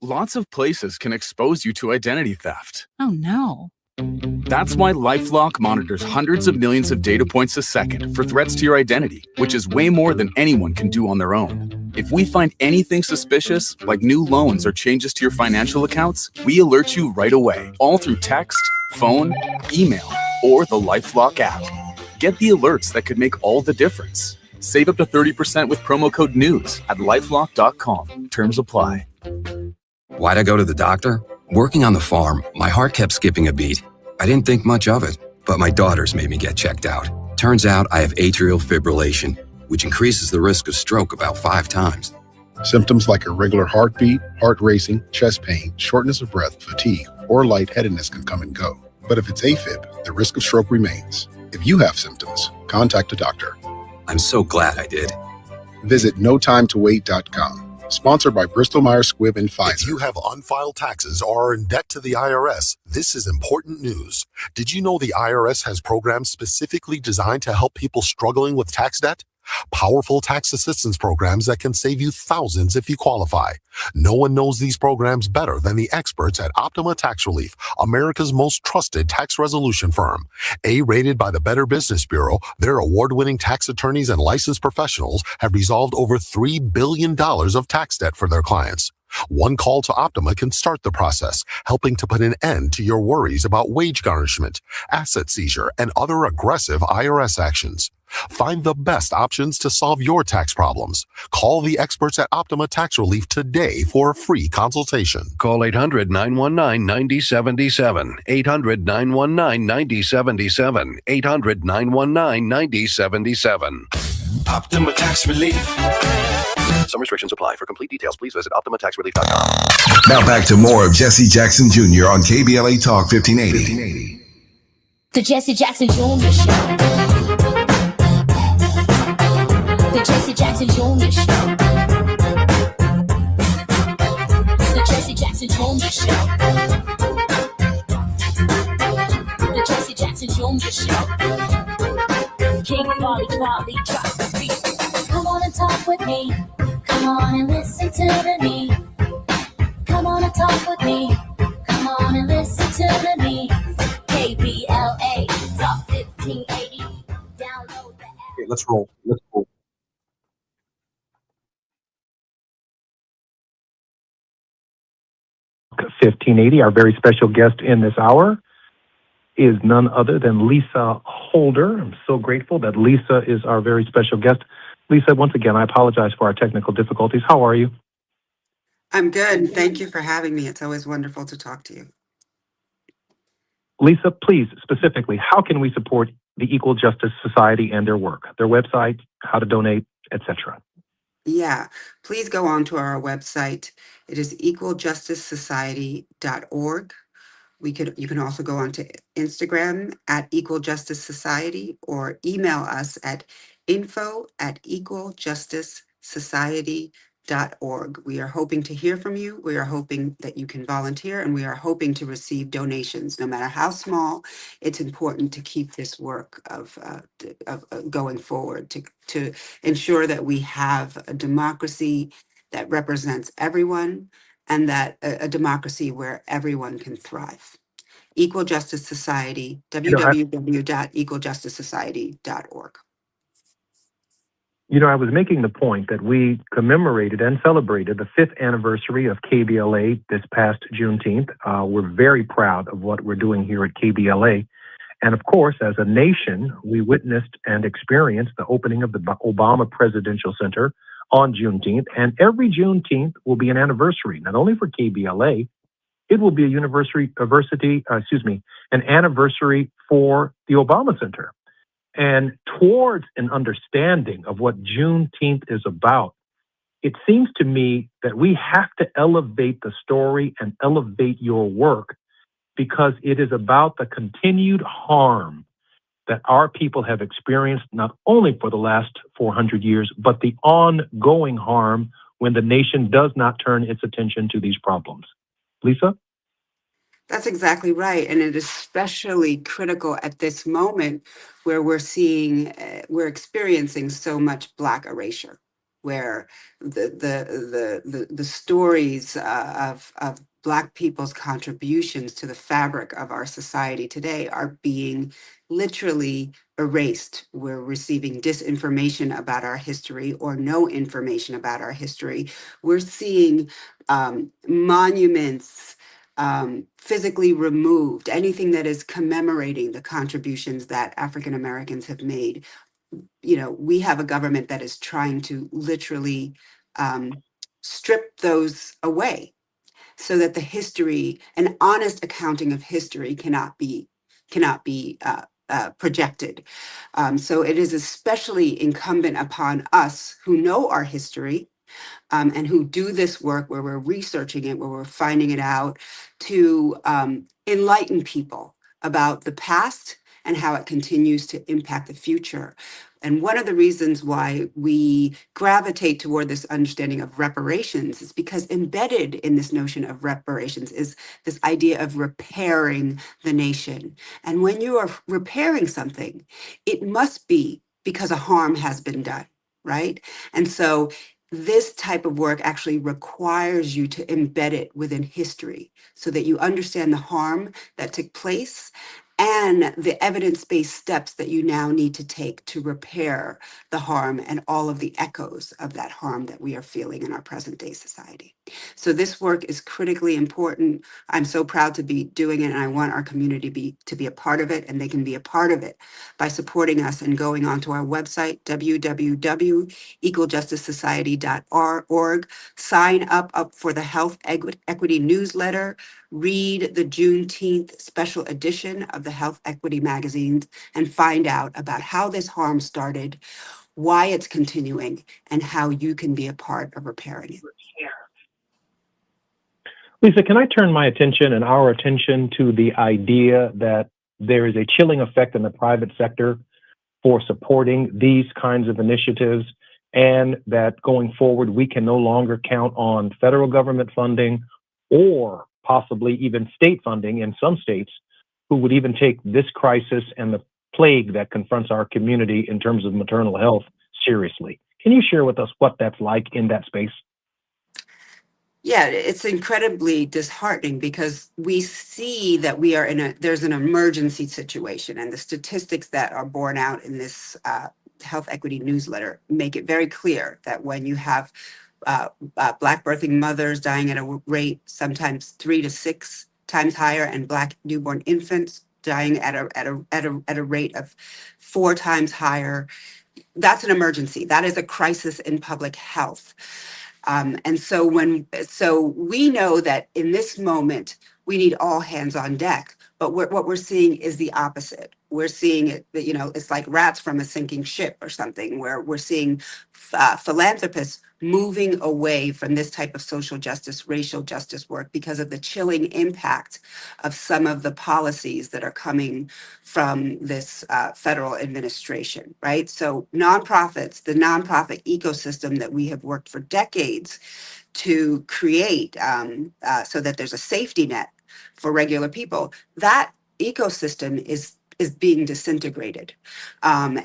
Lots of places can expose you to identity theft. Oh no. That's why LifeLock monitors hundreds of millions of data points a second for threats to your identity, which is way more than anyone can do on their own. If we find anything suspicious, like new loans or changes to your financial accounts, we alert you right away, all through text, phone, email, or the LifeLock app. Get the alerts that could make all the difference. Save up to 30% with promo code NEWS at lifelock.com. Terms apply. Why'd I go to the doctor? Working on the farm, my heart kept skipping a beat. I didn't think much of it, but my daughters made me get checked out. Turns out I have atrial fibrillation, which increases the risk of stroke about 5 times. Symptoms like irregular heartbeat, heart racing, chest pain, shortness of breath, fatigue, or lightheadedness can come and go. But if it's AFib, the risk of stroke remains. If you have symptoms, contact a doctor. I'm so glad I did. Visit notimetowait.com. Sponsored by Bristol Myers Squibb and Pfizer. If you have unfiled taxes or are in debt to the IRS, this is important news. Did you know the IRS has programs specifically designed to help people struggling with tax debt? Powerful tax assistance programs that can save you thousands if you qualify. No one knows these programs better than the experts at Optima Tax Relief, America's most trusted tax resolution firm. A-rated by the Better Business Bureau, their award-winning tax attorneys and licensed professionals have resolved over $3 billion of tax debt for their clients. One call to Optima can start the process, helping to put an end to your worries about wage garnishment, asset seizure, and other aggressive IRS actions. Find the best options to solve your tax problems. Call the experts at Optima Tax Relief today for a free consultation. Call 800-919-9077. 800-919-9077. 800-919-9077. Optima Tax Relief. Some restrictions apply. For complete details, please visit OptimaTaxRelief.com. Now back to more of Jesse Jackson Jr. on KBLA Talk 1580. The Jesse Jackson Jr. Show. The Jesse Jackson Jr. Show. The Jesse Jackson Jr. Show. The Jesse Jackson Jr. Show. King Volley, drop the beat. Come on and talk with me. Come on and listen to me. Come on and talk with me. Come on and listen to me. KBLA Talk 1580. Download the app. Okay, let's roll. Let's roll. Talk 1580. Our very special guest in this hour is none other than Lisa Holder. I'm so grateful that Lisa is our very special guest. Lisa, once again, I apologize for our technical difficulties. How are you? I'm good. Thank you for having me. It's always wonderful to talk to you. Lisa, please, specifically, how can we support the Equal Justice Society and their work, their website, how to donate, etc.? Yeah, please go on to our website. It is equaljusticesociety.org. You can also go on to Instagram at Equal Justice Society or email us at info@equaljusticesociety.org. We are hoping to hear from you. We are hoping that you can volunteer, and we are hoping to receive donations, no matter how small. It's important to keep this work of going forward to ensure that we have a democracy that represents everyone, and that a democracy where everyone can thrive. Equal Justice Society, www.equaljusticesociety.org. I was making the point that we commemorated and celebrated the 5th anniversary of KBLA this past Juneteenth. We're very proud of what we're doing here at KBLA. And of course, as a nation, we witnessed and experienced the opening of the Obama Presidential Center on Juneteenth. And every Juneteenth will be an anniversary, not only for KBLA, it will be an anniversary for the Obama Center. And towards an understanding of what Juneteenth is about, it seems to me that we have to elevate the story and elevate your work, because it is about the continued harm that our people have experienced, not only for the last 400 years, but the ongoing harm when the nation does not turn its attention to these problems. Lisa? That's exactly right. And it is especially critical at this moment where we're experiencing so much Black erasure, where the stories of Black people's contributions to the fabric of our society today are being literally erased. We're receiving disinformation about our history or no information about our history. We're seeing monuments physically removed, anything that is commemorating the contributions that African Americans have made. We have a government that is trying to literally strip those away so that the history, an honest accounting of history, cannot be projected. So it is especially incumbent upon us who know our history and who do this work where we're researching it, where we're finding it out, to enlighten people about the past and how it continues to impact the future. And one of the reasons why we gravitate toward this understanding of reparations is because embedded in this notion of reparations is this idea of repairing the nation. And when you are repairing something, it must be because a harm has been done, right? And so this type of work actually requires you to embed it within history so that you understand the harm that took place and the evidence-based steps that you now need to take to repair the harm and all of the echoes of that harm that we are feeling in our present day society. So this work is critically important. I'm so proud to be doing it, and I want our community to be a part of it, and they can be a part of it by supporting us and going onto our website, www.equaljusticesociety.org. Sign up for the Health Equity newsletter. Read the Juneteenth special edition of the Health Equity magazine and find out about how this harm started, why it's continuing, and how you can be a part of repairing it. Lisa, can I turn my attention and our attention to the idea that there is a chilling effect in the private sector for supporting these kinds of initiatives, and that going forward, we can no longer count on federal government funding or possibly even state funding in some states who would even take this crisis and the plague that confronts our community in terms of maternal health seriously. Can you share with us what that's like in that space? Yeah, it's incredibly disheartening because we see that there's an emergency situation, and the statistics that are borne out in this health equity newsletter make it very clear that when you have Black birthing mothers dying at a rate sometimes 3 to 6 times higher, and Black newborn infants dying at a rate of 4 times higher, that's an emergency. That is a crisis in public health. And so we know that in this moment, we need all hands on deck. But what we're seeing is the opposite. We're seeing it, it's like rats from a sinking ship or something, where we're seeing philanthropists moving away from this type of social justice, racial justice work because of the chilling impact of some of the policies that are coming from this federal administration, right? So nonprofits, the nonprofit ecosystem that we have worked for decades to create so that there's a safety net for regular people, that ecosystem is being disintegrated. And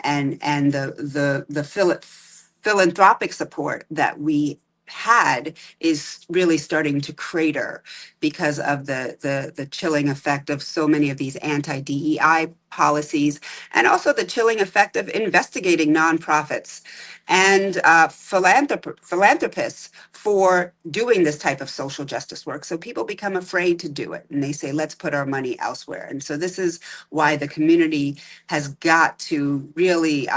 the philanthropic support that we had is really starting to crater because of the chilling effect of so many of these anti-DEI policies, and also the chilling effect of investigating nonprofits and philanthropists for doing this type of social justice work. So people become afraid to do it, and they say, let's put our money elsewhere. And so this is why the community has got to really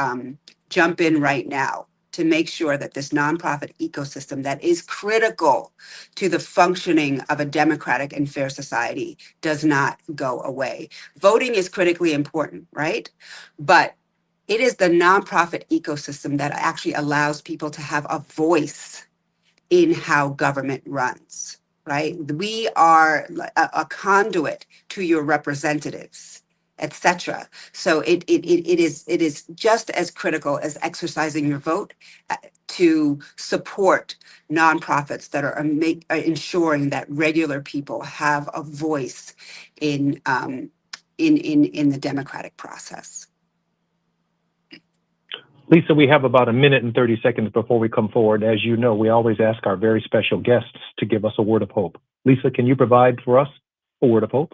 jump in right now to make sure that this nonprofit ecosystem that is critical to the functioning of a democratic and fair society does not go away. Voting is critically important, right? But it is the nonprofit ecosystem that actually allows people to have a voice in how government runs, right? We are a conduit to your representatives, etc. So it is just as critical as exercising your vote to support nonprofits that are ensuring that regular people have a voice in the democratic process. Lisa, we have about 1 minute and 30 seconds before we come forward. As you know, we always ask our very special guests to give us a word of hope. Lisa, can you provide for us a word of hope?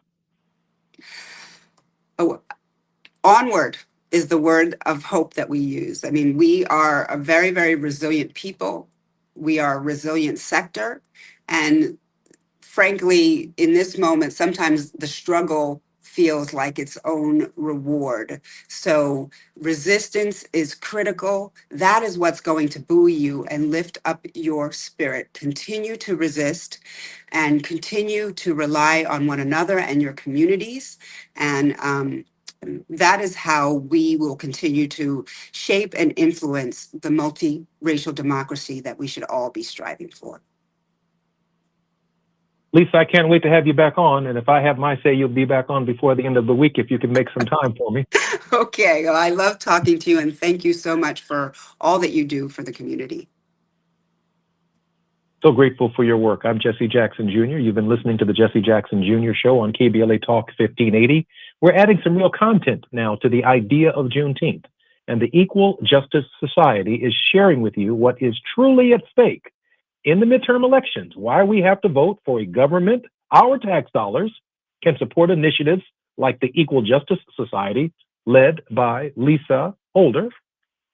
Oh, onward is the word of hope that we use. I mean, we are a very, very resilient people. We are a resilient sector. And frankly, in this moment, sometimes the struggle feels like its own reward. So resistance is critical. That is what's going to buoy you and lift up your spirit. Continue to resist and continue to rely on one another and your communities. And that is how we will continue to shape and influence the multiracial democracy that we should all be striving for. Lisa, I can't wait to have you back on. And if I have my say, you'll be back on before the end of the week if you can make some time for me. Okay. Well, I love talking to you, and thank you so much for all that you do for the community. So grateful for your work. I'm Jesse Jackson Jr. You've been listening to the Jesse Jackson Jr. Show on KBLA Talk 1580. We're adding some real content now to the idea of Juneteenth. And the Equal Justice Society is sharing with you what is truly at stake in the midterm elections, why we have to vote for a government our tax dollars can support initiatives like the Equal Justice Society, led by Lisa Holder,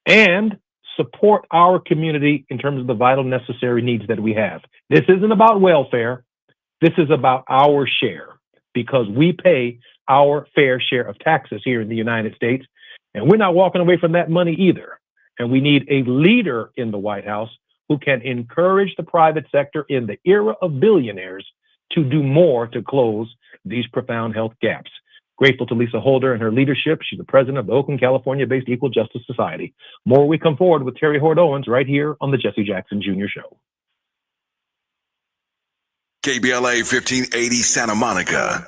and support our community in terms of the vital necessary needs that we have. This isn't about welfare. This is about our share, because we pay our fair share of taxes here in the United States, and we're not walking away from that money either. And we need a leader in the White House who can encourage the private sector in the era of billionaires to do more to close these profound health gaps. Grateful to Lisa Holder and her leadership. She's the president of the Oakland, California-based Equal Justice Society. More we come forward with Terry Hord Owens right here on the Jesse Jackson Jr. Show. KBLA 1580 Santa Monica.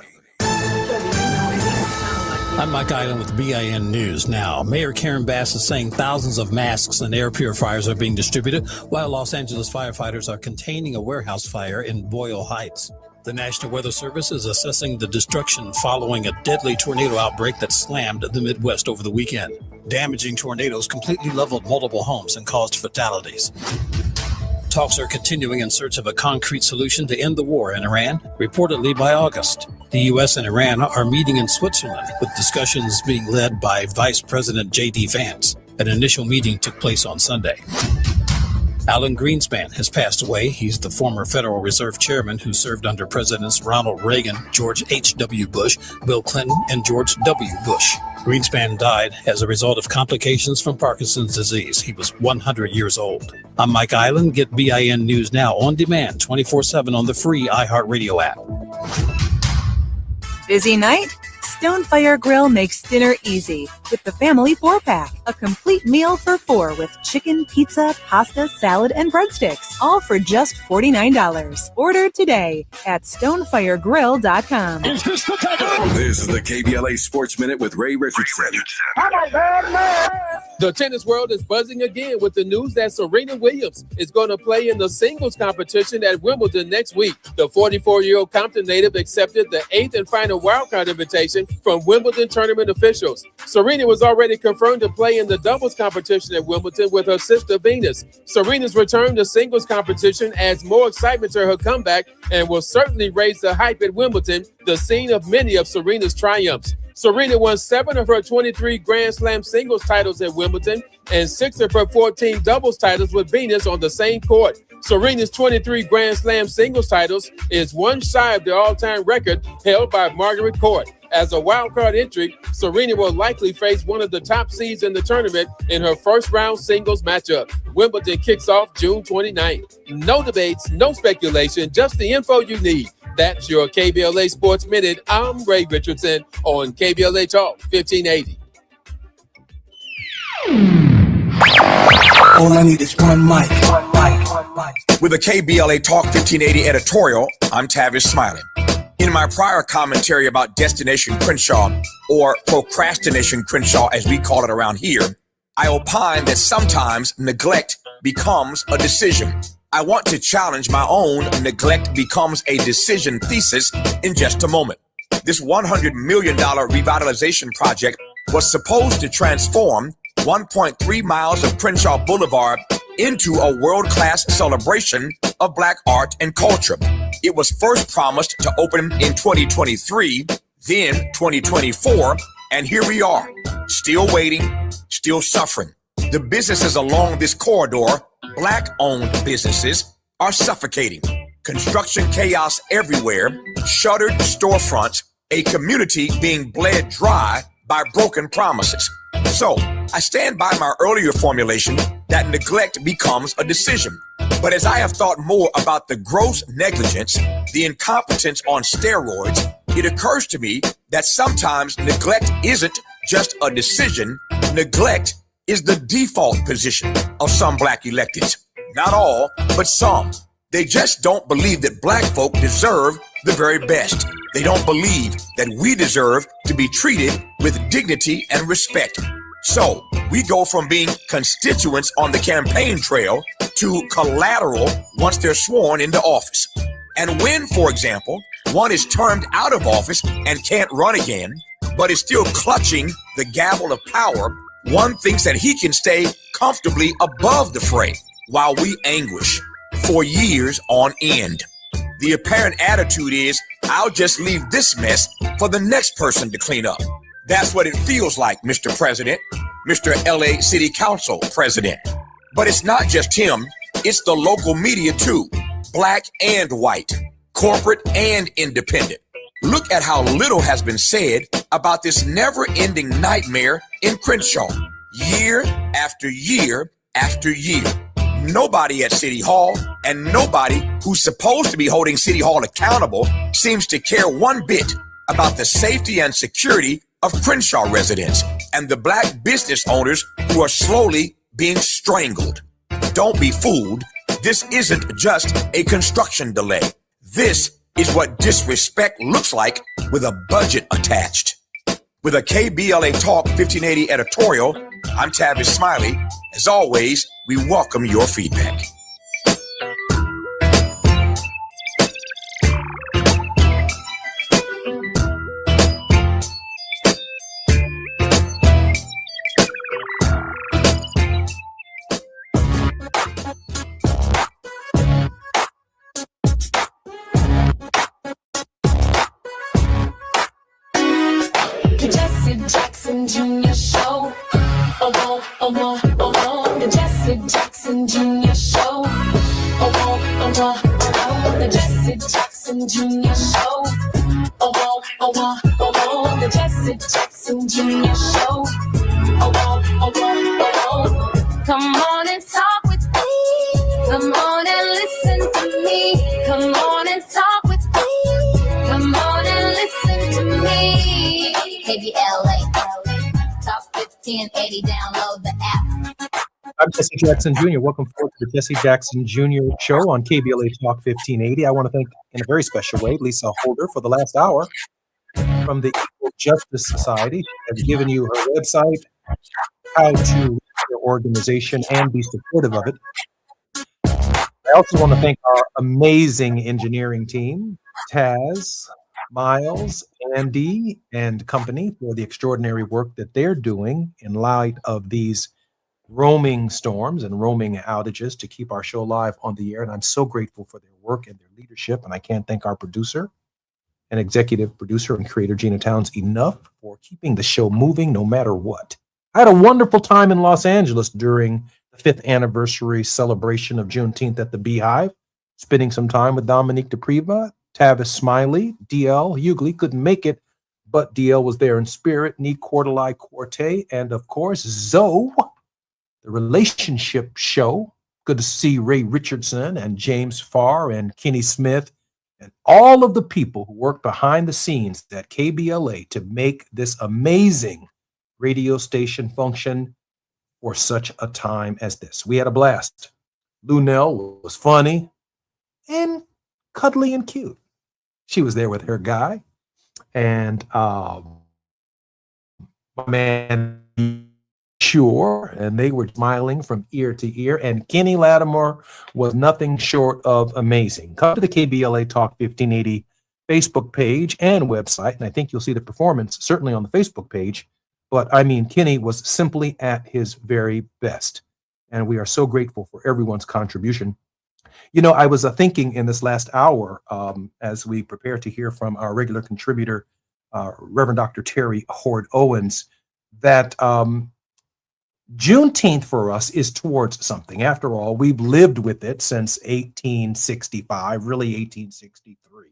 I'm Mike Island with BIN News Now. Mayor Karen Bass is saying thousands of masks and air purifiers are being distributed while Los Angeles firefighters are containing a warehouse fire in Boyle Heights. The National Weather Service is assessing the destruction following a deadly tornado outbreak that slammed the Midwest over the weekend. Damaging tornadoes completely leveled multiple homes and caused fatalities. Talks are continuing in search of a concrete solution to end the war in Iran, reportedly by August. The U.S. and Iran are meeting in Switzerland, with discussions being led by Vice President J.D. Vance. An initial meeting took place on Sunday. Alan Greenspan has passed away. He's the former Federal Reserve Chairman who served under Presidents Ronald Reagan, George H.W. Bush, Bill Clinton, and George W. Bush. Greenspan died as a result of complications from Parkinson's disease. He was 100 years old. I'm Mike Island. Get BIN News Now on demand 24/7 on the free iHeartRadio app. Busy night? Stonefire Grill makes dinner easy with the family 4-pack, a complete meal for 4 with chicken, pizza, pasta, salad, and breadsticks, all for just $49. Order today at stonefiregrill.com. This is the KBLA Sports Minute with Ray Richardson. The tennis world is buzzing again with the news that Serena Williams is going to play in the singles competition at Wimbledon next week. The 44-year-old Compton native accepted the 8th and final wildcard invitation from Wimbledon tournament officials. Serena was already confirmed to play in the doubles competition at Wimbledon with her sister Venus. Serena's return to singles competition adds more excitement to her comeback and will certainly raise the hype at Wimbledon, the scene of many of Serena's triumphs. Serena won 7 of her 23 Grand Slam singles titles at Wimbledon and 6 of her 14 doubles titles with Venus on the same court. Serena's 23 Grand Slam singles titles is one shy of the all-time record held by Margaret Court. As a wildcard entry, Serena will likely face one of the top seeds in the tournament in her first-round singles matchup. Wimbledon kicks off June 29th. No debates, no speculation, just the info you need. That's your KBLA Sports Minute. I'm Ray Richardson on KBLA Talk 1580. All I need is one mic. With a KBLA Talk 1580 editorial, I'm Tavis Smiley. In my prior commentary about Destination Crenshaw, or Procrastination Crenshaw as we call it around here, I opine that sometimes neglect becomes a decision. I want to challenge my own neglect becomes a decision thesis in just a moment. This $100 million revitalization project was supposed to transform 1.3 miles of Crenshaw Boulevard into a world-class celebration of Black art and culture. It was first promised to open in 2023, then 2024, and here we are, still waiting, still suffering. The businesses along this corridor, Black-owned businesses, are suffocating. Construction chaos everywhere, shuttered storefronts, a community being bled dry by broken promises. So, I stand by my earlier formulation that neglect becomes a decision. But as I have thought more about the gross negligence, the incompetence on steroids, it occurs to me that sometimes neglect isn't just a decision. Neglect is the default position of some Black electeds. Not all, but some. They just don't believe that Black folk deserve the very best. They don't believe that we deserve to be treated with dignity and respect. So we go from being constituents on the campaign trail to collateral once they're sworn into office. And when, for example, one is termed out of office and can't run again, but is still clutching the gavel of power, one thinks that he can stay comfortably above the fray while we anguish for years on end. The apparent attitude is, I'll just leave this mess for the next person to clean up. That's what it feels like, Mr. President, Mr. LA City Council President. But it's not just him, it's the local media too, Black and white, corporate and independent. Look at how little has been said about this never-ending nightmare in Crenshaw, year after year after year. Nobody at City Hall and nobody who's supposed to be holding City Hall accountable seems to care one bit about the safety and security of Crenshaw residents and the Black business owners who are slowly being strangled. Don't be fooled. This isn't just a construction delay. This is what disrespect looks like with a budget attached. With a KBLA Talk 1580 editorial, I'm Tavis Smiley. As always, we welcome your feedback. The Jesse Jackson Jr. Show. The Jesse Jackson Jr. Show. The Jesse Jackson Jr. Show. Come on and talk with me. Come on and listen to me. Come on and talk with me. Come on and listen to me. KBLA Talk 1580. Download the app. I'm Jesse Jackson Jr. Welcome forward to the Jesse Jackson Jr. Show on KBLA Talk 1580. I want to thank, in a very special way, Lisa Holder for the last hour from the Equal Justice Society. Has given you her website, how to reach your organization and be supportive of it. I also want to thank our amazing engineering team, Taz, Miles, Andy, and company for the extraordinary work that they're doing in light of these roaming storms and roaming outages to keep our show live on the air. And I'm so grateful for their work and their leadership. And I can't thank our producer and executive producer and creator, Gina Towns, enough for keeping the show moving no matter what. I had a wonderful time in Los Angeles during the 5th anniversary celebration of Juneteenth at the Beehive, spending some time with Dominique DePriva, Tavis Smiley, DL Hughley couldn't make it, but DL was there in spirit, Nee Quartelai Quarte, and of course, Zoe, the relationship show. Good to see Ray Richardson and James Farr and Kenny Smith and all of the people who work behind the scenes at KBLA to make this amazing radio station function for such a time as this. We had a blast. Lunell was funny and cuddly and cute. She was there with her guy. And my man, Sure, and they were smiling from ear to ear. And Kenny Lattimore was nothing short of amazing. Come to the KBLA Talk 1580 Facebook page and website, and I think you'll see the performance certainly on the Facebook page. But I mean, Kenny was simply at his very best, and we are so grateful for everyone's contribution. You know, I was thinking in this last hour, as we prepare to hear from our regular contributor, Reverend Dr. Terry Hord Owens, that Juneteenth for us is towards something. After all, we've lived with it since 1865, really 1863.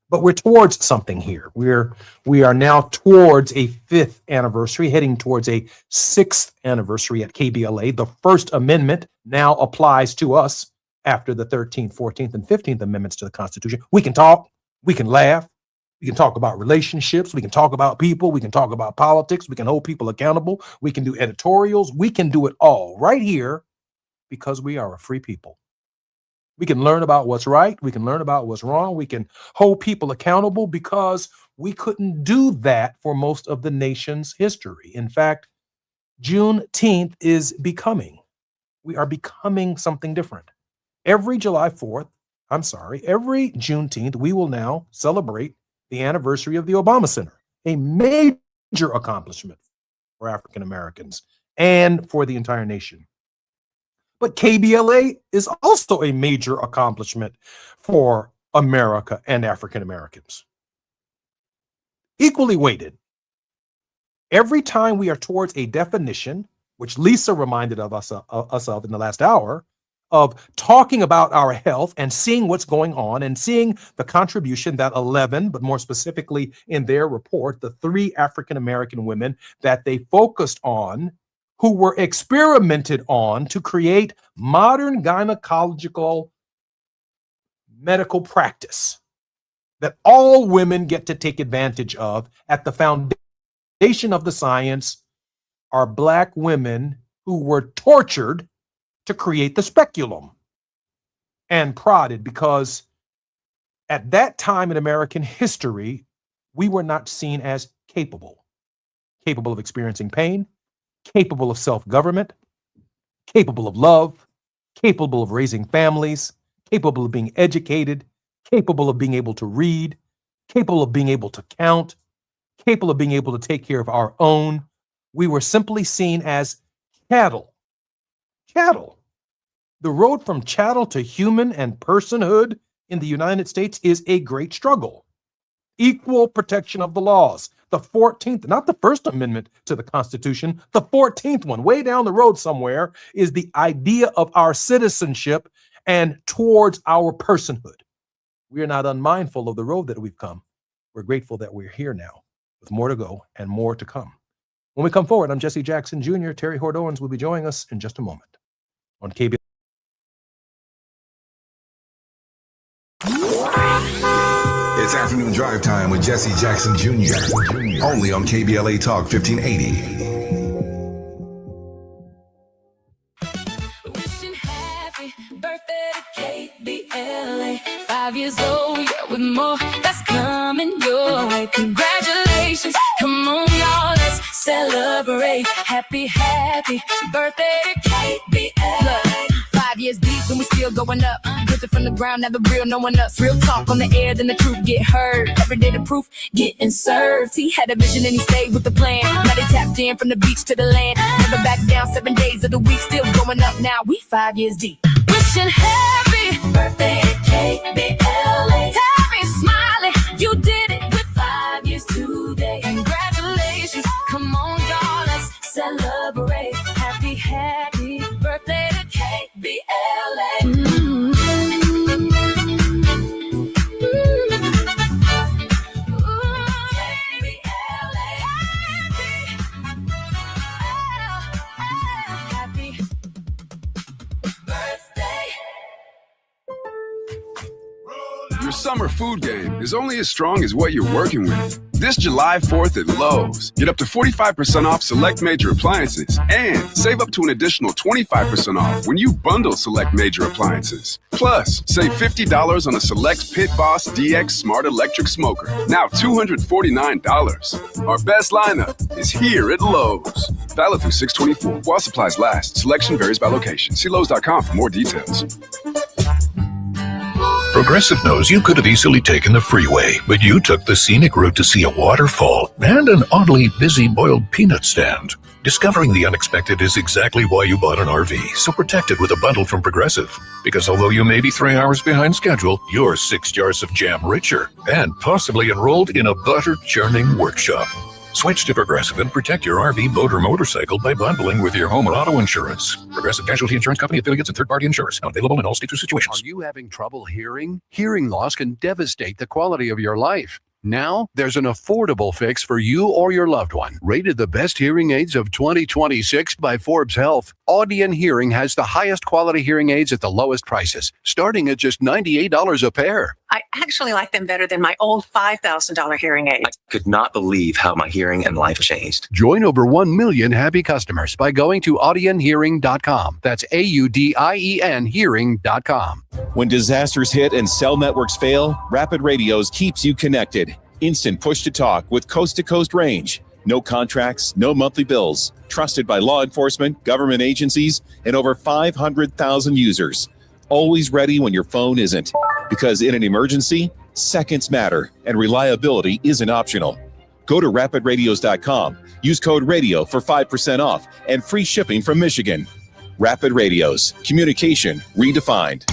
But we're towards something here. We are now towards a 5th anniversary, heading towards a 6th anniversary at KBLA. The First Amendment now applies to us after the 13th, 14th, and 15th Amendments to the Constitution. We can talk, we can laugh, we can talk about relationships, we can talk about people, we can talk about politics, we can hold people accountable, we can do editorials, we can do it all right here because we are a free people. We can learn about what's right, we can learn about what's wrong, we can hold people accountable because we couldn't do that for most of the nation's history. In fact, Juneteenth is becoming. We are becoming something different. Every every Juneteenth, we will now celebrate the anniversary of the Obama Center, a major accomplishment for African Americans and for the entire nation. But KBLA is also a major accomplishment for America and African Americans. Equally weighted. Every time we are towards a definition, which Lisa reminded us of in the last hour, of talking about our health and seeing what's going on and seeing the contribution that 11, but more specifically in their report, the 3 African-American women that they focused on who were experimented on to create modern gynecological medical practice that all women get to take advantage of. At the foundation of the science are Black women who were tortured to create the speculum and prodded because at that time in American history, we were not seen as capable of experiencing pain, capable of self-government, capable of love, capable of raising families, capable of being educated, capable of being able to read, capable of being able to count, capable of being able to take care of our own. We were simply seen as cattle. Cattle. The road from chattel to human and personhood in the United States is a great struggle. equal protection of the laws. The 14th, not the First Amendment to the Constitution, the 14th one, way down the road somewhere, is the idea of our citizenship and towards our personhood. We are not unmindful of the road that we've come. We're grateful that we're here now with more to go and more to come. When we come forward, I'm Jesse Jackson Jr. Terry Hord Owens will be joining us in just a moment on KBLA. It's afternoon drive time with Jesse Jackson Jr. Only on KBLA Talk 1580. Wishing happy birthday to KBLA. 5 years old, yeah, with more that's coming your way. Congratulations, come on y'all, let's celebrate. Happy birthday to KBLA. 5 years deep and we still going up. Built it from the ground, now the real no one else. Real talk on the air, then the truth get heard. Every day the proof getting served. He had a vision and he stayed with the plan. Now they tapped in from the beach to the land. Never back down, 7 days of the week, still going up now. We 5 years deep. Wishing happy birthday to KBLA. Happy smiling, you did it with 5 years today. Congratulations, come on y'all, let's celebrate. Happy birthday to KBLA. Your summer food game is only as strong as what you're working with. This July 4th at Lowe's, get up to 45% off select major appliances and save up to an additional 25% off when you bundle select major appliances. Plus, save $50 on a select Pit Boss DX Smart Electric Smoker, now $249. Our best lineup is here at Lowe's. Valid through 6/24 while supplies last. Selection varies by location. See Lowe's.com for more details. Progressive knows you could have easily taken the freeway, but you took the scenic route to see a waterfall and an oddly busy boiled peanut stand. Discovering the unexpected is exactly why you bought an RV, so protect it with a bundle from Progressive. Because although you may be 3 hours behind schedule, you're 6 jars of jam richer and possibly enrolled in a butter churning workshop. Switch to Progressive and protect your RV, boat, or motorcycle by bundling with your home and auto insurance. Progressive Casualty Insurance Company, affiliates, and third-party insurers. Not available in all states or situations. Are you having trouble hearing? Hearing loss can devastate the quality of your life. Now, there's an affordable fix for you or your loved one. Rated the best hearing aids of 2026 by Forbes Health, Audion Hearing has the highest quality hearing aids at the lowest prices, starting at just $98 a pair. I actually like them better than my old $5,000 hearing aid. I could not believe how my hearing and life changed. Join over 1 million happy customers by going to audionhearing.com. That's AUDIEN hearing.com. When disasters hit and cell networks fail, Rapid Radios keeps you connected. Instant push-to-talk with coast-to-coast range. No contracts, no monthly bills. Trusted by law enforcement, government agencies, and over 500,000 users. Always ready when your phone isn't. Because in an emergency, seconds matter, and reliability isn't optional. Go to rapidradios.com. Use code RADIO for 5% off and free shipping from Michigan. Rapid Radios. Communication redefined.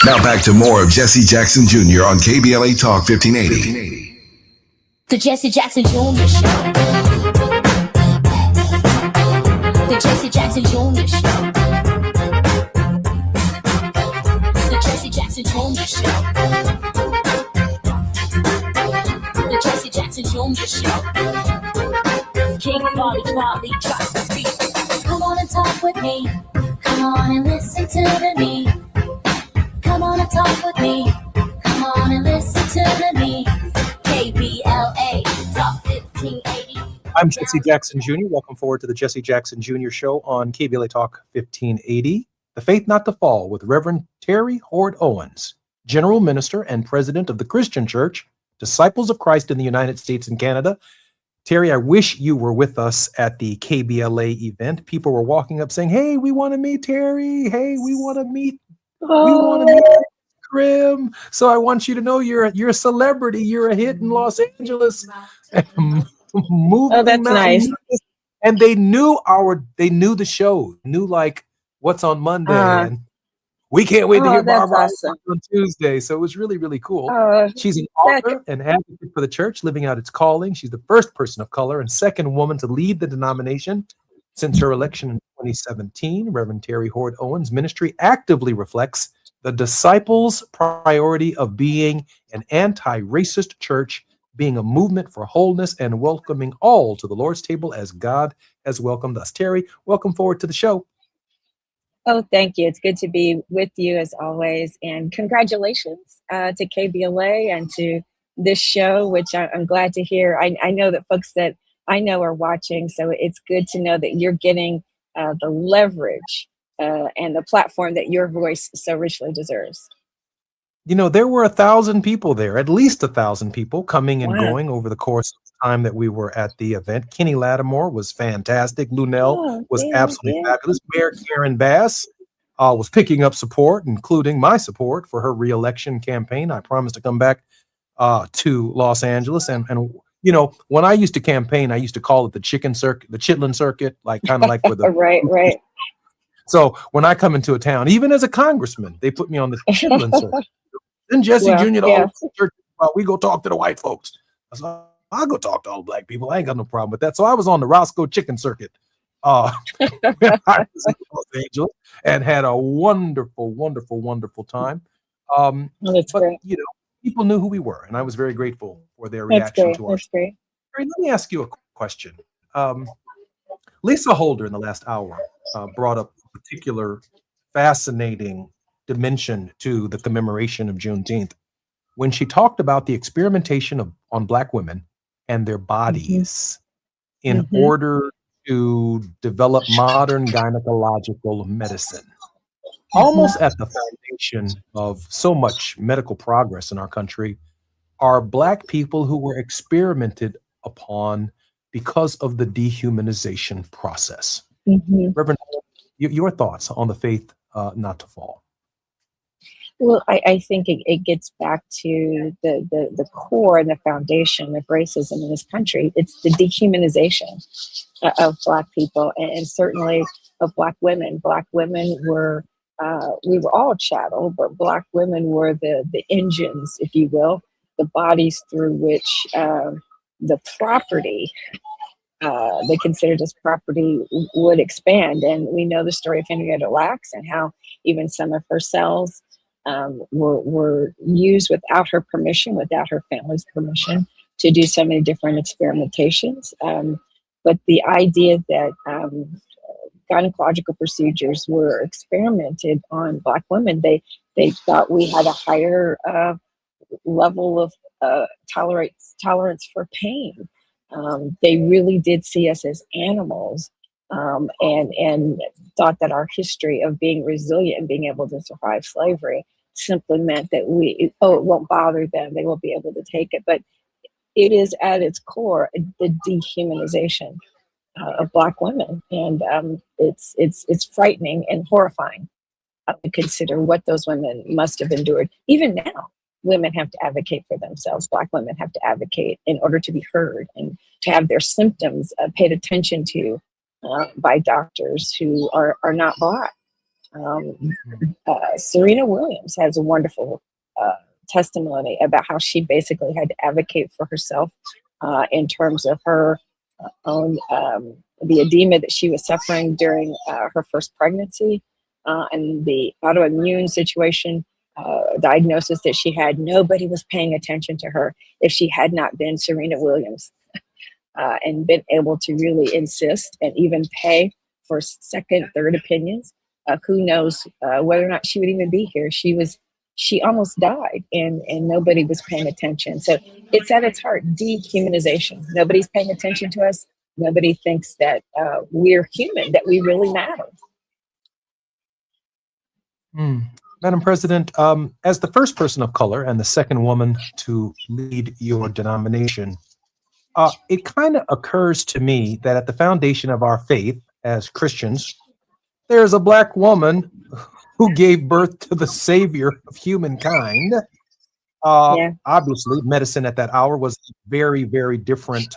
Now back to more of Jesse Jackson Jr. on KBLA Talk 1580. The Jesse Jackson Jr. Show. The Jesse Jackson Jr. Show. The Jesse Jackson Jr. Show. The Jesse Jackson Jr. Show. King Wally drops the beat. Come on and talk with me. Come on and listen to me. Come on and talk with me. Come on and listen to me. KBLA Talk 1580. I'm Jesse Jackson Jr. Welcome forward to the Jesse Jackson Jr. Show on KBLA Talk 1580. The Faith Not to Fall with Reverend Terry Hord Owens, General Minister and President of the Christian Church, Disciples of Christ in the United States and Canada. Terry, I wish you were with us at the KBLA event. People were walking up saying, "Hey, we want to meet Terry. Hey, we want to meet. We want to meet Grim." So I want you to know you're a celebrity. You're a hit in Los Angeles. Oh, that's nice. And they knew the show. Knew like what's on Monday. And We can't wait to hear that's Barbara awesome. on Tuesday. So it was really, really cool. Oh, She's an author and advocate for the church, living out its calling. She's the first person of color and second woman to lead the denomination since her election in 2017. Reverend Terry Horde Owens' ministry actively reflects the disciples' priority of being an anti-racist church, being a movement for wholeness, and welcoming all to the Lord's table as God has welcomed us. Terry, welcome forward to the show. Oh, thank you. It's good to be with you as always. And congratulations to KBLA and to this show, which I'm glad to hear. I know that folks that I know are watching, so it's good to know that you're getting the leverage and the platform that your voice so richly deserves. You know, there were 1,000 people there, at least 1,000 people coming and Wow. going over the course of the time that we were at the event. Kenny Lattimore was fantastic. Lunel was absolutely fabulous. Mayor Karen Bass was picking up support, including my support for her reelection campaign. I promised to come back to Los Angeles. And you know, when I used to campaign, I used to call it the Chitlin circuit, like kind of like with the right. So when I come into a town, even as a congressman, they put me on the Chitlin circuit. Then Jesse Well, Jr. yeah. We go talk to the white folks. I said, I'll go talk to all the black people. I ain't got no problem with that. So I was on the Roscoe Chicken Circuit when I was in Los Angeles and had a wonderful, wonderful, wonderful time. That's great. You know, people knew who we were, and I was very grateful for their That's reaction great. to our That's great. Let me ask you a question. Lisa Holder in the last hour brought up a particular fascinating dimension to the commemoration of Juneteenth when she talked about the experimentation on Black women and their bodies in order to develop modern gynecological medicine. Almost at the foundation of so much medical progress in our country are Black people who were experimented upon because of the dehumanization process. Reverend, your thoughts on the faith not to fall? Well, I think it gets back to the core and the foundation of racism in this country. It's the dehumanization of Black people and certainly of Black women. Black women were, we were all chattel, but Black women were the engines, if you will, the bodies through which the property they considered as property would expand. And we know the story of Henrietta Lacks and how even some of her cells were used without her permission, without her family's permission, to do so many different experimentations. But the idea that gynecological procedures were experimented on Black women, they thought we had a higher level of tolerance for pain. They really did see us as animals, and thought that our history of being resilient and being able to survive slavery simply meant that it won't bother them. They won't be able to take it. But it is at its core the dehumanization of Black women, and it's frightening and horrifying to consider what those women must have endured. Even now, women have to advocate for themselves. Black women have to advocate in order to be heard and to have their symptoms paid attention to by doctors who are not Black. Serena Williams has a wonderful testimony about how she basically had to advocate for herself in terms of her own the edema that she was suffering during her first pregnancy and the autoimmune situation. Diagnosis that she had. Nobody was paying attention to her if she had not been Serena Williams and been able to really insist and even pay for second, third opinions. Who knows whether or not she would even be here. She almost died and nobody was paying attention. So it's at its heart, dehumanization. Nobody's paying attention to us. Nobody thinks that we're human, that we really matter. Madam President, as the first person of color and the second woman to lead your denomination, it kind of occurs to me that at the foundation of our faith as Christians, there's a Black woman who gave birth to the savior of humankind. Obviously, medicine at that hour was very, very different,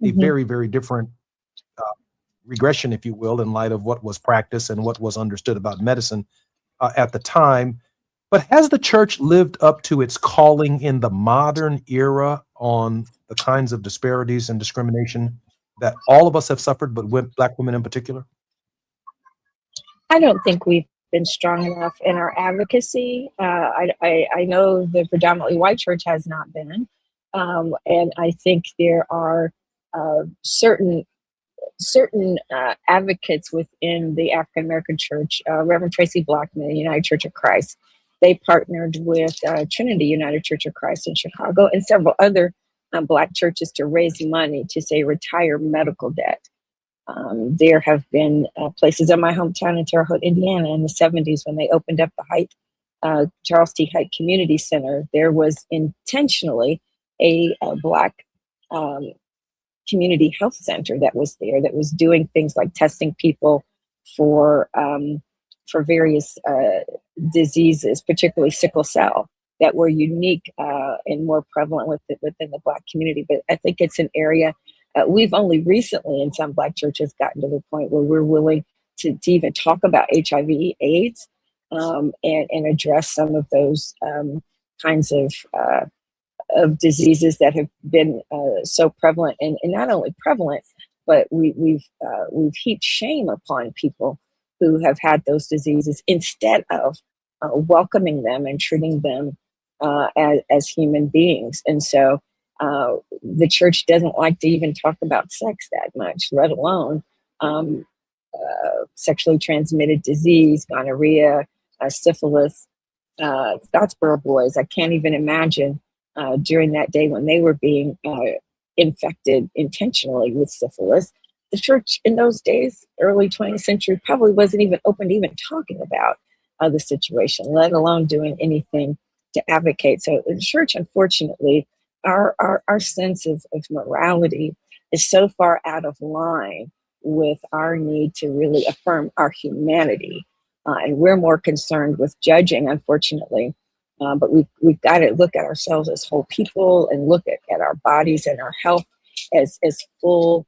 very, very different regression, if you will, in light of what was practiced and what was understood about medicine at the time. But has the church lived up to its calling in the modern era on the kinds of disparities and discrimination that all of us have suffered, but Black women in particular? I don't think we've been strong enough in our advocacy. I know the predominantly white church has not been. And I think there are certain advocates within the African American church. Reverend Tracy Blackman, the United Church of Christ, they partnered with Trinity United Church of Christ in Chicago and several other Black churches to raise money to, say, retire medical debt. There have been places in my hometown in Terre Haute, Indiana, in the 70s when they opened up the Charles T. Height Community Center. There was intentionally a Black community health center that was there that was doing things like testing people for various diseases, particularly sickle cell, that were unique and more prevalent within the Black community. But I think it's an area we've only recently in some Black churches gotten to the point where we're willing to even talk about HIV/AIDS and address some of those kinds of diseases that have been so prevalent, and not only prevalent, but we've heaped shame upon people who have had those diseases instead of welcoming them and treating them as human beings. And so the church doesn't like to even talk about sex that much, let alone sexually transmitted disease, gonorrhea, syphilis, Scottsboro boys. I can't even imagine during that day when they were being infected intentionally with syphilis. The church in those days, early 20th century, probably wasn't even open to even talking about the situation, let alone doing anything to advocate. So the church, unfortunately, our sense of morality is so far out of line with our need to really affirm our humanity. And we're more concerned with judging, unfortunately. But we've got to look at ourselves as whole people and look at our bodies and our health as full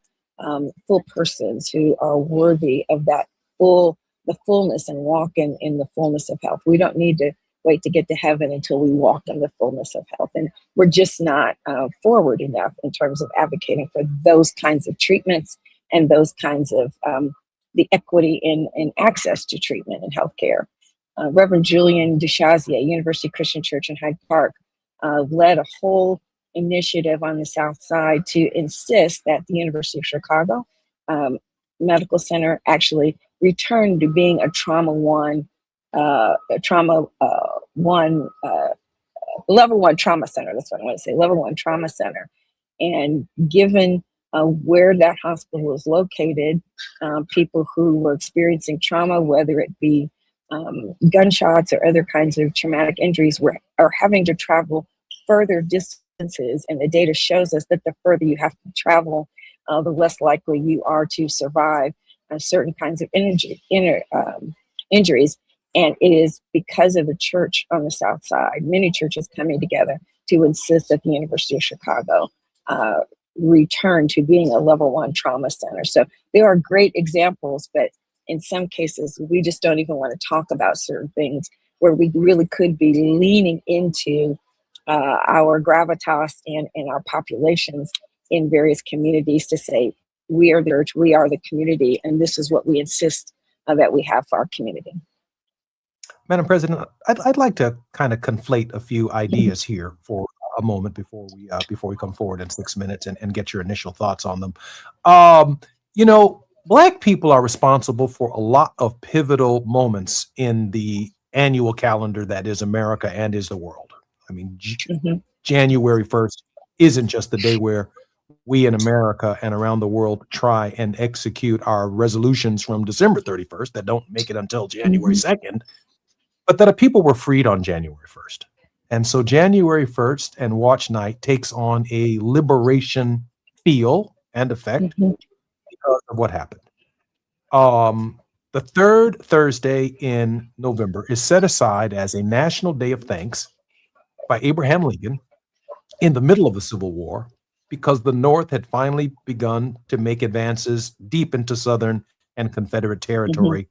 persons who are worthy of that the fullness and walk in the fullness of health. We don't need to wait to get to heaven until we walk in the fullness of health. And we're just not forward enough in terms of advocating for those kinds of treatments and those kinds of the equity in access to treatment and healthcare. Reverend Julian DeShazier, University Christian Church in Hyde Park, led a whole initiative on the South Side to insist that the University of Chicago Medical Center actually return to being a level one trauma center. That's what I want to say, level one trauma center. And given where that hospital is located, people who were experiencing trauma, whether it be gunshots or other kinds of traumatic injuries, are having to travel further distances. And the data shows us that the further you have to travel, the less likely you are to survive certain kinds of injuries. And it is because of the church on the South Side, many churches coming together to insist that the University of Chicago return to being a level one trauma center. So there are great examples, but in some cases, we just don't even want to talk about certain things where we really could be leaning into our gravitas and our populations in various communities to say, we are the church, we are the community, and this is what we insist that we have for our community. Madam President, I'd like to kind of conflate a few ideas here for a moment before we come forward in 6 minutes and get your initial thoughts on them. Black people are responsible for a lot of pivotal moments in the annual calendar that is America and is the world. I mean, January 1st isn't just the day where we in America and around the world try and execute our resolutions from December 31st that don't make it until January 2nd, but that people were freed on January 1st. And so January 1st and Watch Night takes on a liberation feel and effect because of what happened. The third Thursday in November is set aside as a National Day of Thanks by Abraham Lincoln in the middle of the Civil War, because the North had finally begun to make advances deep into Southern and Confederate territory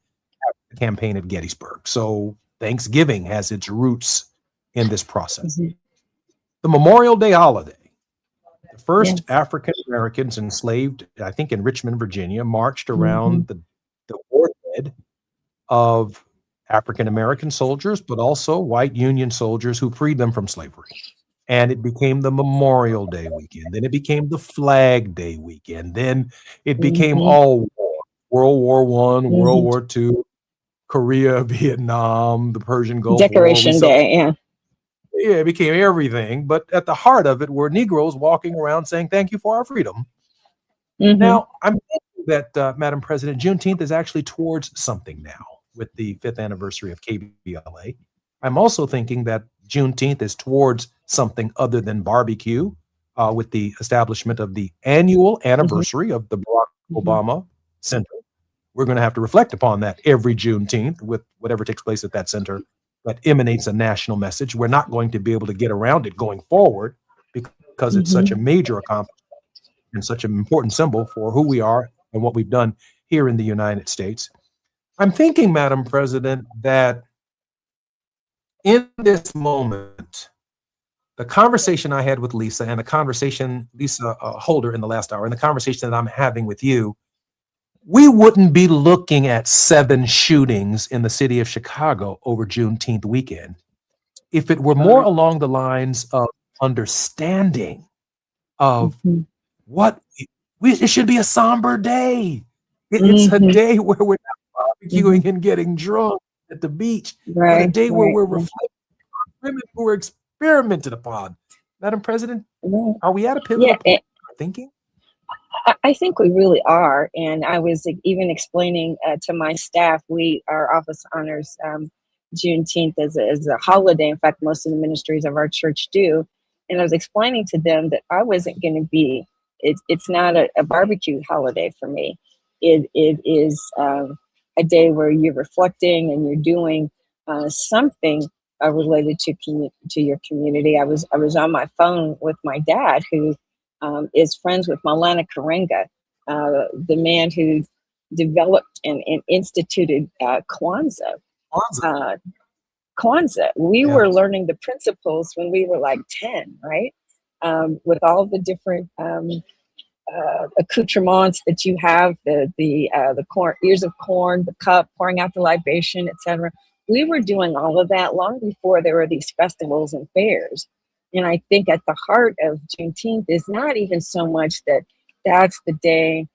after the campaign at Gettysburg. So Thanksgiving has its roots in this process. The Memorial Day holiday. The first African Americans enslaved, I think in Richmond, Virginia, marched around the warhead of African American soldiers, but also white Union soldiers who freed them from slavery. And it became the Memorial Day weekend. Then it became the Flag Day weekend. Then it became all war. World War I, World War II, Korea, Vietnam, the Persian Gulf Decoration War. Day, yeah. Yeah, it became everything. But at the heart of it were Negroes walking around saying, thank you for our freedom. Now, I'm thinking that, Madam President, Juneteenth is actually towards something now with the 5th anniversary of KBLA. I'm also thinking that Juneteenth is towards something other than barbecue with the establishment of the annual anniversary of the Barack Obama Center. We're going to have to reflect upon that every Juneteenth with whatever takes place at that center that emanates a national message. We're not going to be able to get around it going forward because it's such a major accomplishment and such an important symbol for who we are and what we've done here in the United States. I'm thinking, Madam President, that in this moment, the conversation I had with Lisa and the conversation, Lisa Holder in the last hour, and the conversation that I'm having with you, we wouldn't be looking at 7 shootings in the city of Chicago over Juneteenth weekend if it were more along the lines of understanding of what it should be a somber day. It's a day where we're not barbecuing and getting drunk at the beach, but a day where we're reflecting on women who were experimented upon. Madam President, are we at a pivotal point in our thinking? I think we really are. And I was even explaining to my staff, our office honors Juneteenth as a holiday. In fact, most of the ministries of our church do. And I was explaining to them that I wasn't going to be, it's not a barbecue holiday for me. It is a day where you're reflecting and you're doing something related to your community. I was on my phone with my dad, who is friends with Maulana Karenga, the man who developed and instituted Kwanzaa. Kwanzaa. We were learning the principles when we were like 10, right? With all the different accoutrements that you have, the corn, ears of corn, the cup, pouring out the libation, etc. We were doing all of that long before there were these festivals and fairs. And I think at the heart of Juneteenth is not even so much that that's the day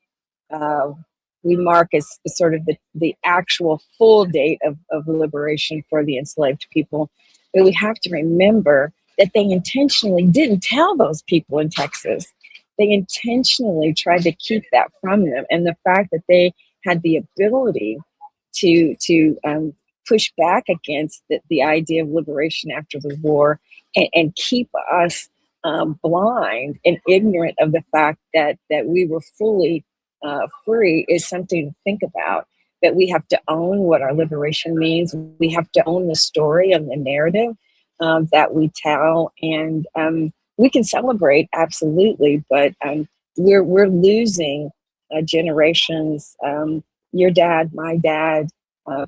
we mark as sort of the actual full date of liberation for the enslaved people, but we have to remember that they intentionally didn't tell those people in Texas. They intentionally tried to keep that from them. And the fact that they had the ability to push back against the idea of liberation after the war and keep us blind and ignorant of the fact that we were fully free is something to think about. That we have to own what our liberation means. We have to own the story and the narrative that we tell. And we can celebrate, absolutely, but we're losing generations. Your dad, my dad,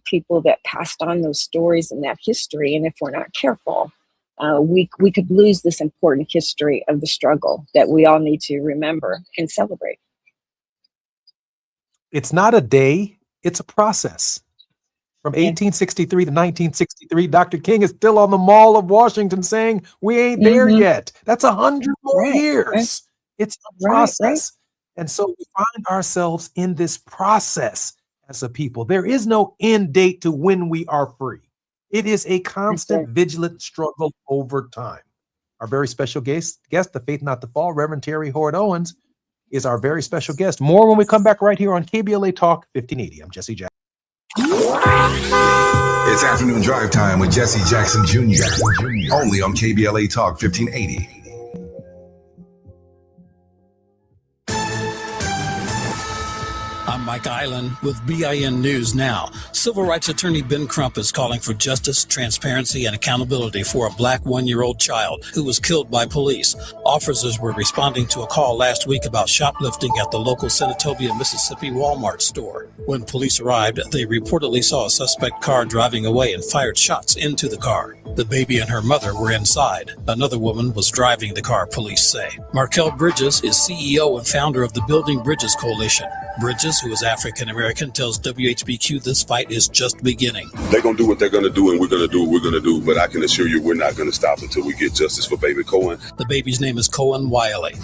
people that passed on those stories and that history. And if we're not careful, we could lose this important history of the struggle that we all need to remember and celebrate. It's not a day, it's a process. From 1863 to 1963, Dr. King is still on the Mall of Washington saying, we ain't there yet. That's 100 more years. It's a process. And so we find ourselves in this process as a people. There is no end date to when we are free. It is a constant, vigilant struggle over time. Our very special guest, the Faith Not to Fall, Reverend Terry Hord Owens, is our very special guest. More when we come back right here on KBLA Talk 1580. I'm Jesse Jackson. It's afternoon drive time with Jesse Jackson Jr. Only on KBLA Talk 1580. I'm Mike Island with BIN News Now. Civil rights attorney Ben Crump is calling for justice, transparency, and accountability for a black 1-year-old child who was killed by police. Officers were responding to a call last week about shoplifting at the local Senatobia, Mississippi Walmart store. When police arrived, they reportedly saw a suspect car driving away and fired shots into the car. The baby and her mother were inside. Another woman was driving the car, police say. Markel Bridges is CEO and founder of the Building Bridges Coalition. Bridges, who is African-American, tells WHBQ this fight is just beginning. They're going to do what they're going to do, and we're going to do what we're going to do, but I can assure you we're not going to stop until we get justice for baby Cohen. The baby's name is Cohen Wiley.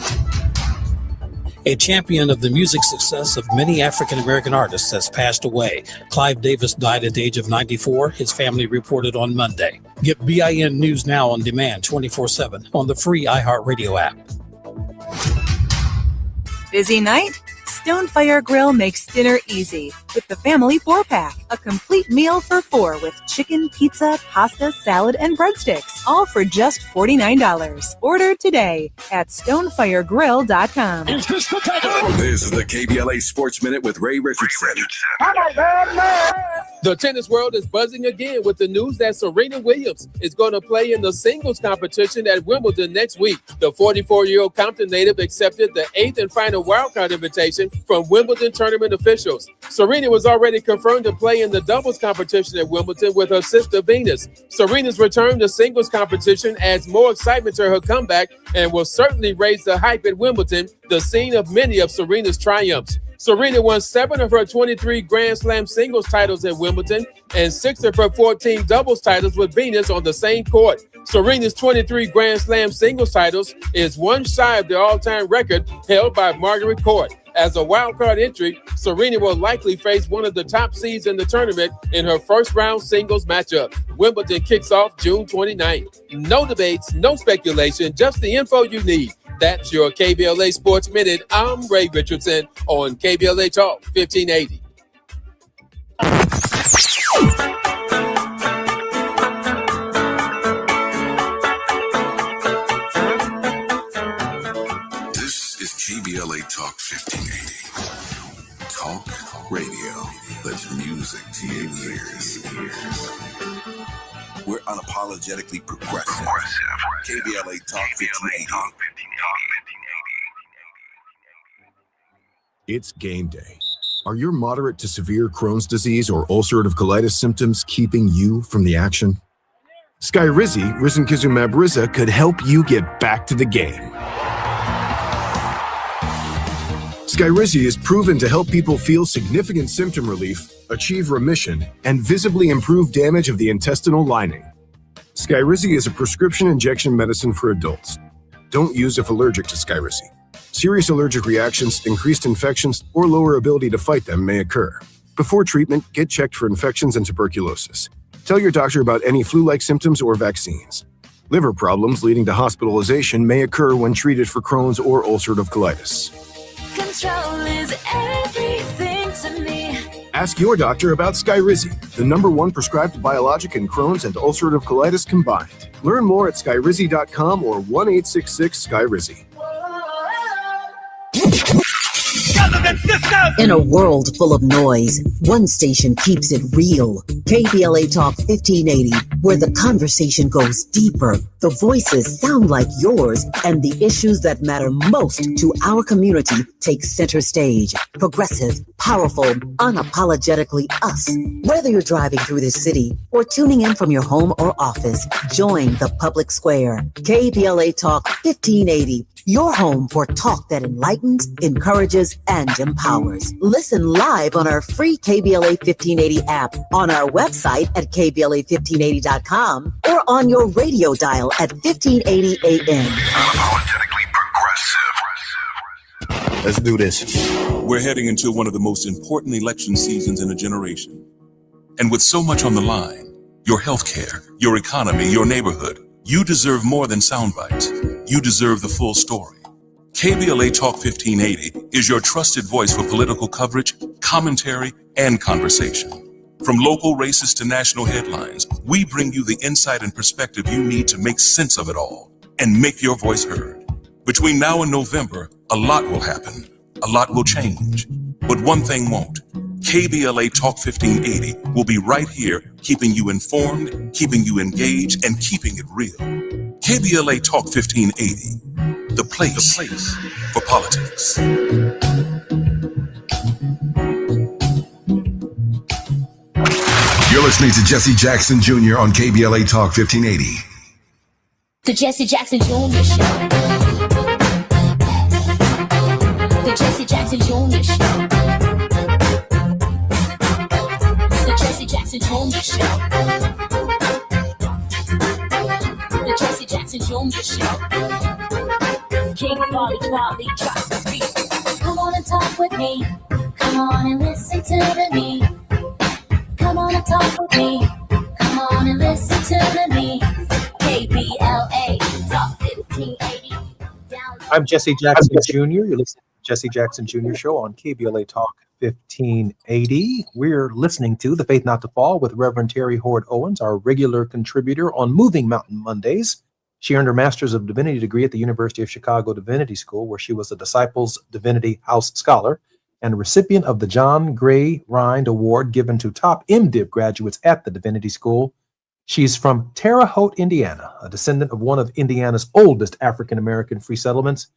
A champion of the music success of many African-American artists has passed away. Clive Davis died at the age of 94, his family reported on Monday. Get BIN News Now on demand 24/7 on the free iHeartRadio app. Busy night? Stonefire Grill makes dinner easy with the family 4-pack. A complete meal for 4 with chicken, pizza, pasta, salad, and breadsticks. All for just $49. Order today at stonefiregrill.com. This is the KBLA Sports Minute with Ray Richardson. The tennis world is buzzing again with the news that Serena Williams is going to play in the singles competition at Wimbledon next week. The 44-year-old Compton native accepted the 8th and final wildcard invitation from Wimbledon tournament officials. Serena was already confirmed to play in the doubles competition at Wimbledon with her sister Venus. Serena's return to singles competition adds more excitement to her comeback and will certainly raise the hype at Wimbledon, the scene of many of Serena's triumphs. Serena won 7 of her 23 Grand Slam singles titles at Wimbledon and 6 of her 14 doubles titles with Venus on the same court. Serena's 23 Grand Slam singles titles is one shy of the all-time record held by Margaret Court. As a wildcard entry, Serena will likely face one of the top seeds in the tournament in her first-round singles matchup. Wimbledon kicks off June 29th. No debates, no speculation, just the info you need. That's your KBLA Sports Minute. I'm Ray Richardson on KBLA Talk 1580. This is KBLA Talk 1580. Talk radio that's music to your ears. We're unapologetically progressive. KBLA Talk 1580. It's game day. Are your moderate to severe Crohn's disease or ulcerative colitis symptoms keeping you from the action? Skyrizi, risankizumab Riza, could help you get back to the game. Skyrizi is proven to help people feel significant symptom relief, achieve remission, and visibly improve damage of the intestinal lining. Skyrizi is a prescription injection medicine for adults. Don't use if allergic to Skyrizi. Serious allergic reactions, increased infections, or lower ability to fight them may occur. Before treatment, get checked for infections and tuberculosis. Tell your doctor about any flu-like symptoms or vaccines. Liver problems leading to hospitalization may occur when treated for Crohn's or ulcerative colitis. Control is everything to me. Ask your doctor about Skyrizi, the #1 prescribed biologic in Crohn's and ulcerative colitis combined. Learn more at skyrizi.com or 1-866-SKYRIZI. In a world full of noise, one station keeps it real. KBLA Talk 1580, where the conversation goes deeper, the voices sound like yours, and the issues that matter most to our community take center stage. Progressive, powerful, unapologetically us. Whether you're driving through the city or tuning in from your home or office, join the public square. KBLA Talk 1580. Your home for talk that enlightens, encourages, and empowers. Listen live on our free KBLA 1580 app, on our website at KBLA1580.com, or on your radio dial at 1580 AM. Unapologetically progressive. Let's do this. We're heading into one of the most important election seasons in a generation. And with so much on the line, your healthcare, your economy, your neighborhood, you deserve more than sound bites. You deserve the full story. KBLA Talk 1580 is your trusted voice for political coverage, commentary, and conversation. From local races to national headlines, we bring you the insight and perspective you need to make sense of it all and make your voice heard. Between now and November, a lot will happen. A lot will change. But one thing won't. KBLA Talk 1580 will be right here, keeping you informed, keeping you engaged, and keeping it real. KBLA Talk 1580, the place for politics. You're listening to Jesse Jackson Jr. on KBLA Talk 1580. The Jesse Jackson Jr. Show. The Jesse Jackson Jr. Show. The Jesse Jackson Jr. Show. The Jesse Jackson Jr. Show. King Quality drops the beat. Come on and talk with me. Come on and listen to me. Come on and talk with me. Come on and listen to me. KBLA Talk 1580. I'm Jesse Jackson Jr. You're listening to Jesse Jackson Jr. Show on KBLA Talk 1580. We're listening to The Faith Not to Fall with Reverend Terry Hord Owens, our regular contributor on Moving Mountain Mondays. She earned her Master's of Divinity degree at the University of Chicago Divinity School, where she was a Disciples Divinity House Scholar and recipient of the John Gray Rind Award given to top MDiv graduates at the Divinity School. She's from Terre Haute, Indiana, a descendant of one of Indiana's oldest African-American free settlements.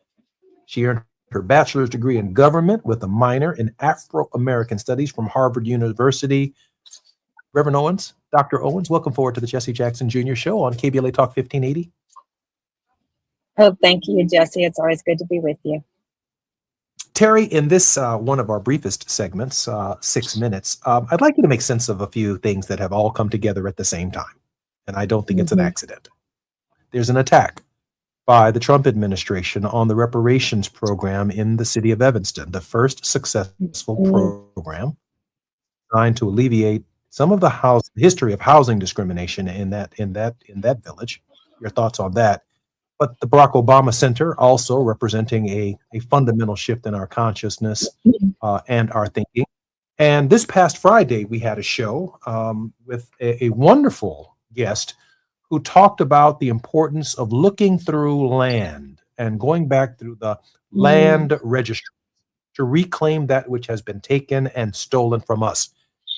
She earned her bachelor's degree in government with a minor in Afro-American studies from Harvard University. Reverend Owens, Dr. Owens, welcome forward to the Jesse Jackson Jr. Show on KBLA Talk 1580. Oh, thank you, Jesse. It's always good to be with you. Terry, in this one of our briefest segments, 6 minutes, I'd like you to make sense of a few things that have all come together at the same time. And I don't think it's an accident. There's an attack by the Trump administration on the reparations program in the city of Evanston, the first successful program designed to alleviate some of the history of housing discrimination in that village. Your thoughts on that? But the Barack Obama Center also representing a fundamental shift in our consciousness and our thinking. And this past Friday, we had a show with a wonderful guest who talked about the importance of looking through land and going back through the land registry to reclaim that which has been taken and stolen from us.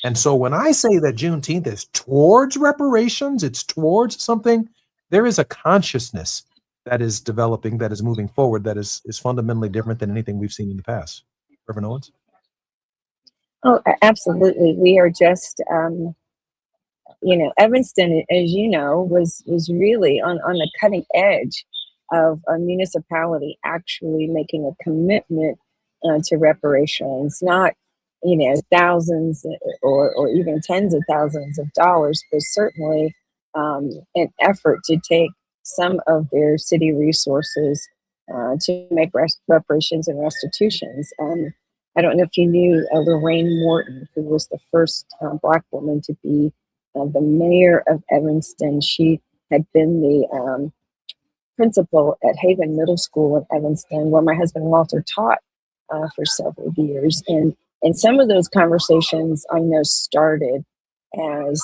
And so when I say that Juneteenth is towards reparations, it's towards something, there is a consciousness that is developing, that is moving forward, that is fundamentally different than anything we've seen in the past. Reverend Owens? Oh, absolutely. We are just, Evanston, as you know, was really on the cutting edge of a municipality actually making a commitment to reparations, not, thousands or even tens of thousands of dollars, but certainly an effort to take some of their city resources to make reparations and restitutions. I don't know if you knew Lorraine Morton, who was the first Black woman to be the mayor of Evanston. She had been the principal at Haven Middle School in Evanston, where my husband Walter taught for several years. And some of those conversations I know started as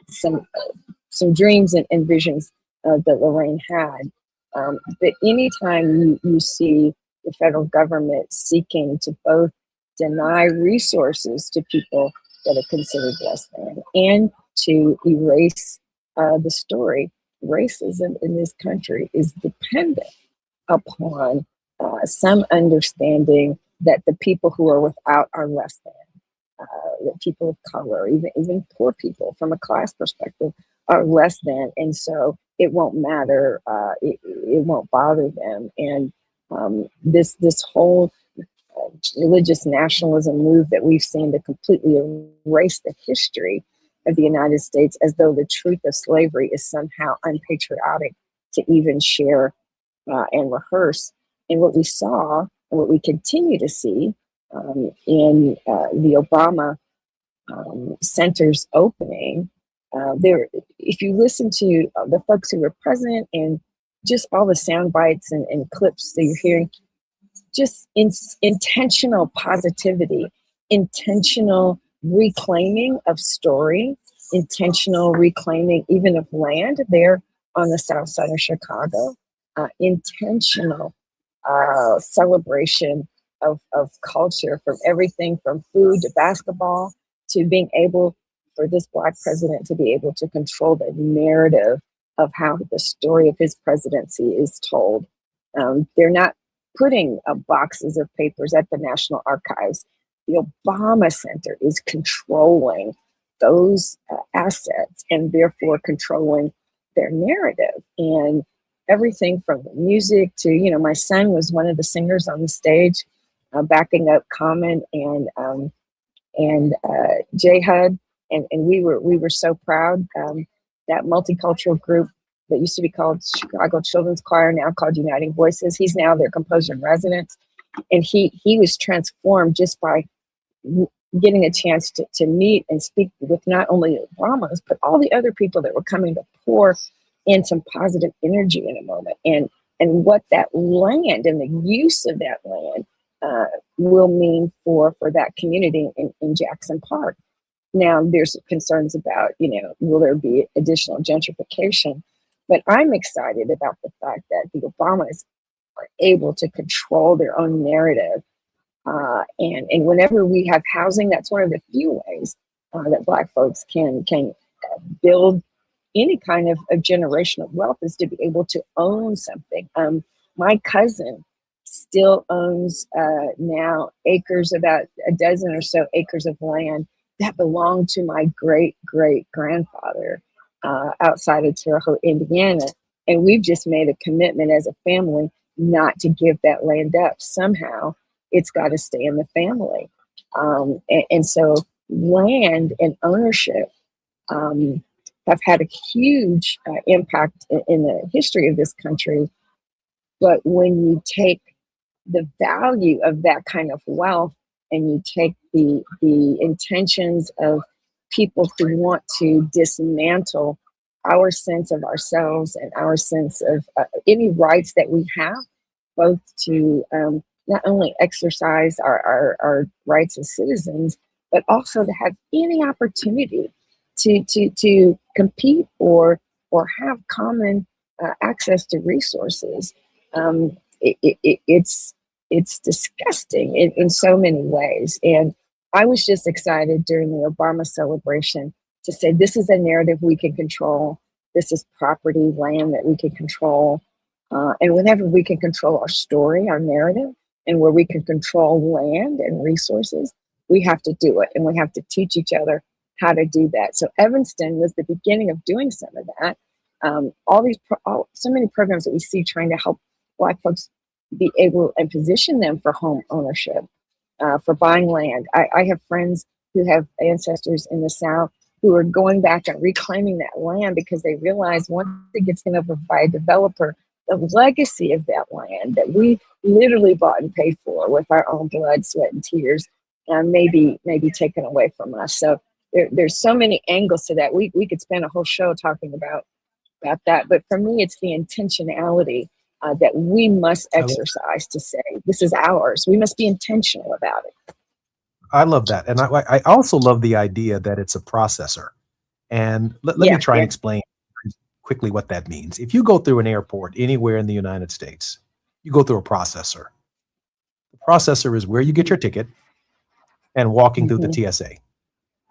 some dreams and visions that Lorraine had. But anytime you see the federal government seeking to both deny resources to people that are considered less than and to erase the story, racism in this country is dependent upon some understanding that the people who are without are less than. That people of color, even poor people from a class perspective, are less than, and so it won't matter. It won't bother them. And this whole religious nationalism move that we've seen to completely erase the history of the United States, as though the truth of slavery is somehow unpatriotic to even share and rehearse. And what we saw, and what we continue to see in the Obama Center's opening, if you listen to the folks who were present and just all the sound bites and clips that you're hearing, just intentional positivity, intentional reclaiming of story, intentional reclaiming even of land there on the south side of Chicago, intentional celebration of culture, from everything from food to basketball to being able for this Black president to be able to control the narrative of how the story of his presidency is told. They're not putting boxes of papers at the National Archives. The Obama Center is controlling those assets and therefore controlling their narrative. And everything from the music to, you know, my son was one of the singers on the stage backing up Common and J HUD. And we were so proud. That multicultural group that used to be called Chicago Children's Choir, now called Uniting Voices. He's now their composer in residence. And he was transformed just by getting a chance to meet and speak with not only Obamas, but all the other people that were coming to pour in some positive energy in a moment. And what that land and the use of that land will mean for that community in Jackson Park. Now, there's concerns about, you know, will there be additional gentrification? But I'm excited about the fact that the Obamas are able to control their own narrative. And whenever we have housing, that's one of the few ways that Black folks can build any kind of generational wealth, is to be able to own something. My cousin still owns now acres, about a dozen or so acres of land that belonged to my great-great-grandfather outside of Terre Haute, Indiana. And we've just made a commitment as a family not to give that land up. Somehow it's got to stay in the family. And so land and ownership have had a huge impact in the history of this country. But when you take the value of that kind of wealth and you take the intentions of people who want to dismantle our sense of ourselves and our sense of any rights that we have, both to not only exercise our rights as citizens, but also to have any opportunity to compete or have common access to resources. It's disgusting in so many ways. And I was just excited during the Obama celebration to say, this is a narrative we can control. This is property, land that we can control. And whenever we can control our story, our narrative, and where we can control land and resources, we have to do it. And we have to teach each other how to do that. So Evanston was the beginning of doing some of that. So many programs that we see trying to help Black folks be able and position them for home ownership, for buying land. I have friends who have ancestors in the South who are going back and reclaiming that land because they realize once it gets taken over by a developer, the legacy of that land that we literally bought and paid for with our own blood, sweat, and tears may be taken away from us. So there's so many angles to that. We could spend a whole show talking about that. But for me, it's the intentionality that we must exercise to say, this is ours. We must be intentional about it. I love that. And I also love the idea that it's a processor. And let me try and explain quickly what that means. If you go through an airport anywhere in the United States, you go through a processor. The processor is where you get your ticket and walking through the TSA.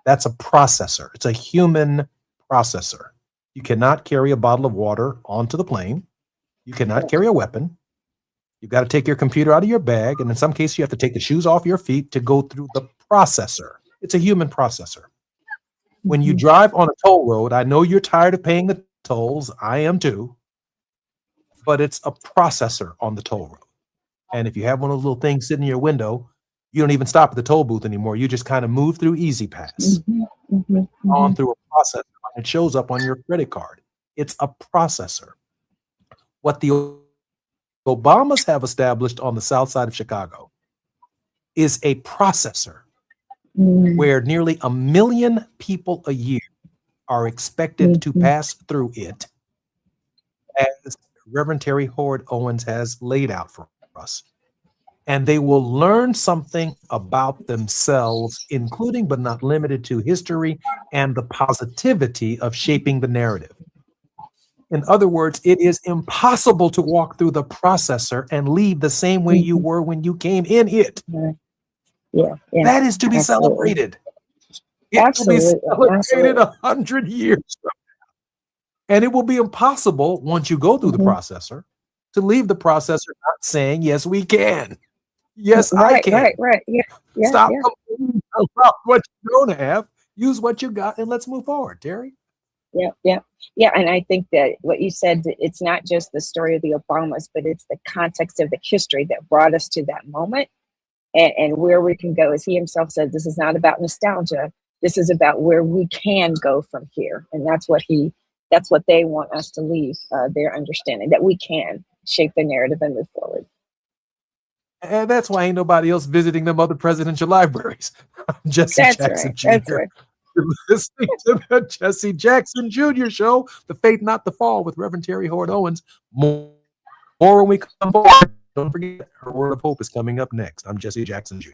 That's a processor. It's a human processor. You cannot carry a bottle of water onto the plane. You cannot carry a weapon. You've got to take your computer out of your bag. And in some cases, you have to take the shoes off your feet to go through the processor. It's a human processor. When you drive on a toll road, I know you're tired of paying the tolls. I am too. But it's a processor on the toll road. And if you have one of those little things sitting in your window, you don't even stop at the toll booth anymore. You just kind of move through Easy Pass on through a processor. It shows up on your credit card. It's a processor. What the Obamas have established on the south side of Chicago is a processor where nearly 1 million people a year are expected to pass through it, as Reverend Terry Howard Owens has laid out for us. And they will learn something about themselves, including but not limited to history and the positivity of shaping the narrative. In other words, it is impossible to walk through the processor and leave the same way you were when you came in it. Yeah. That is to be celebrated. It will be celebrated 100 years from now. And it will be impossible, once you go through the processor, to leave the processor not saying, yes, we can. Yes, I can. Right. Yeah. Stop complaining about what you don't have. Use what you got and let's move forward, Terry. Yeah. And I think that what you said, it's not just the story of the Obamas, but it's the context of the history that brought us to that moment and where we can go. As he himself said, this is not about nostalgia. This is about where we can go from here. And that's what they want us to leave their understanding, that we can shape the narrative and move forward. And that's why ain't nobody else visiting them other presidential libraries. Jesse Jackson Jr. That's right. You're listening to the Jesse Jackson Jr. Show, The Faith Not the Fall with Reverend Terry Howard Owens. More when we come forward. Don't forget, Her Word of Hope is coming up next. I'm Jesse Jackson Jr.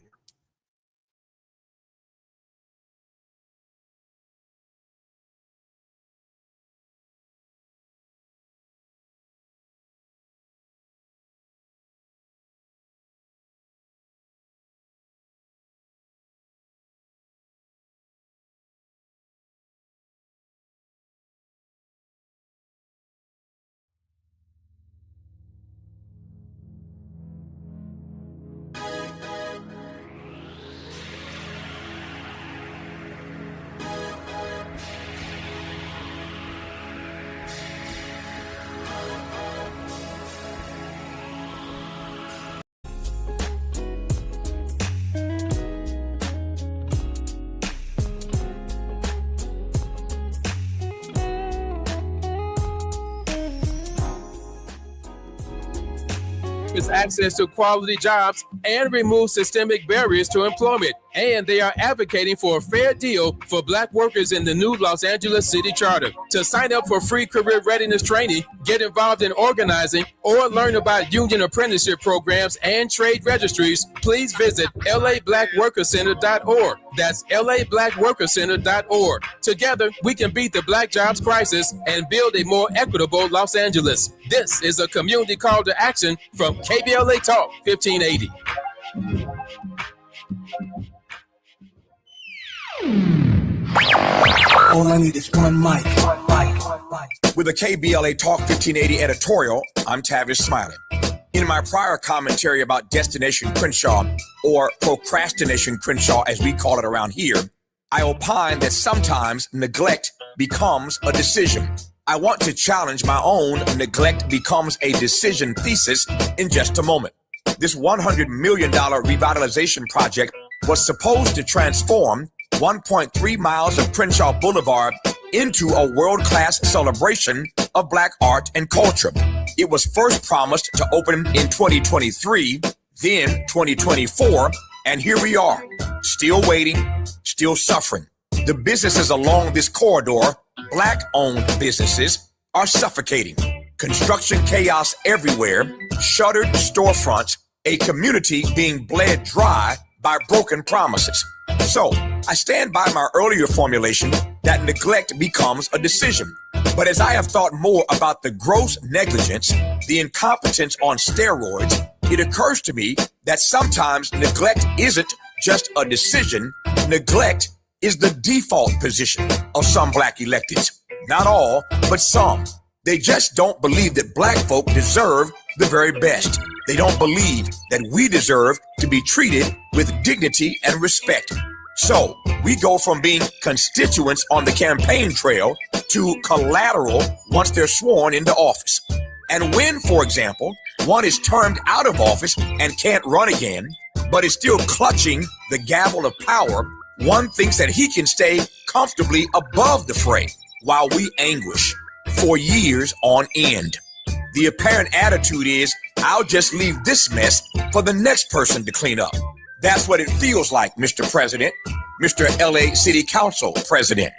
Access to quality jobs and remove systemic barriers to employment. And they are advocating for a fair deal for Black workers in the new Los Angeles City Charter. To sign up for free career readiness training, get involved in organizing, or learn about union apprenticeship programs and trade registries, please visit lablackworkercenter.org. That's lablackworkercenter.org. Together, we can beat the Black jobs crisis and build a more equitable Los Angeles. This is a community call to action from KBLA Talk 1580. All I need is one mic. With a KBLA Talk 1580 editorial, I'm Tavis Smiley. In my prior commentary about Destination Crenshaw, or Procrastination Crenshaw as we call it around here, I opine that sometimes neglect becomes a decision. I want to challenge my own neglect becomes a decision thesis in just a moment. This $100 million revitalization project was supposed to transform 1.3 miles of Crenshaw Boulevard into a world-class celebration of Black art and culture. It was first promised to open in 2023, then 2024, and here we are, still waiting, still suffering. The businesses along this corridor, Black-owned businesses, are suffocating. Construction chaos everywhere, shuttered storefronts, a community being bled dry by broken promises. So, I stand by my earlier formulation that neglect becomes a decision. But as I have thought more about the gross negligence, the incompetence on steroids, it occurs to me that sometimes neglect isn't just a decision. Neglect is the default position of some Black electeds. Not all, but some. They just don't believe that Black folk deserve the very best. They don't believe that we deserve to be treated with dignity and respect. So we go from being constituents on the campaign trail to collateral once they're sworn into office. And when, for example, one is termed out of office and can't run again, but is still clutching the gavel of power, one thinks that he can stay comfortably above the fray while we anguish for years on end. The apparent attitude is, I'll just leave this mess for the next person to clean up. That's what it feels like, Mr. President, Mr. LA City Council President.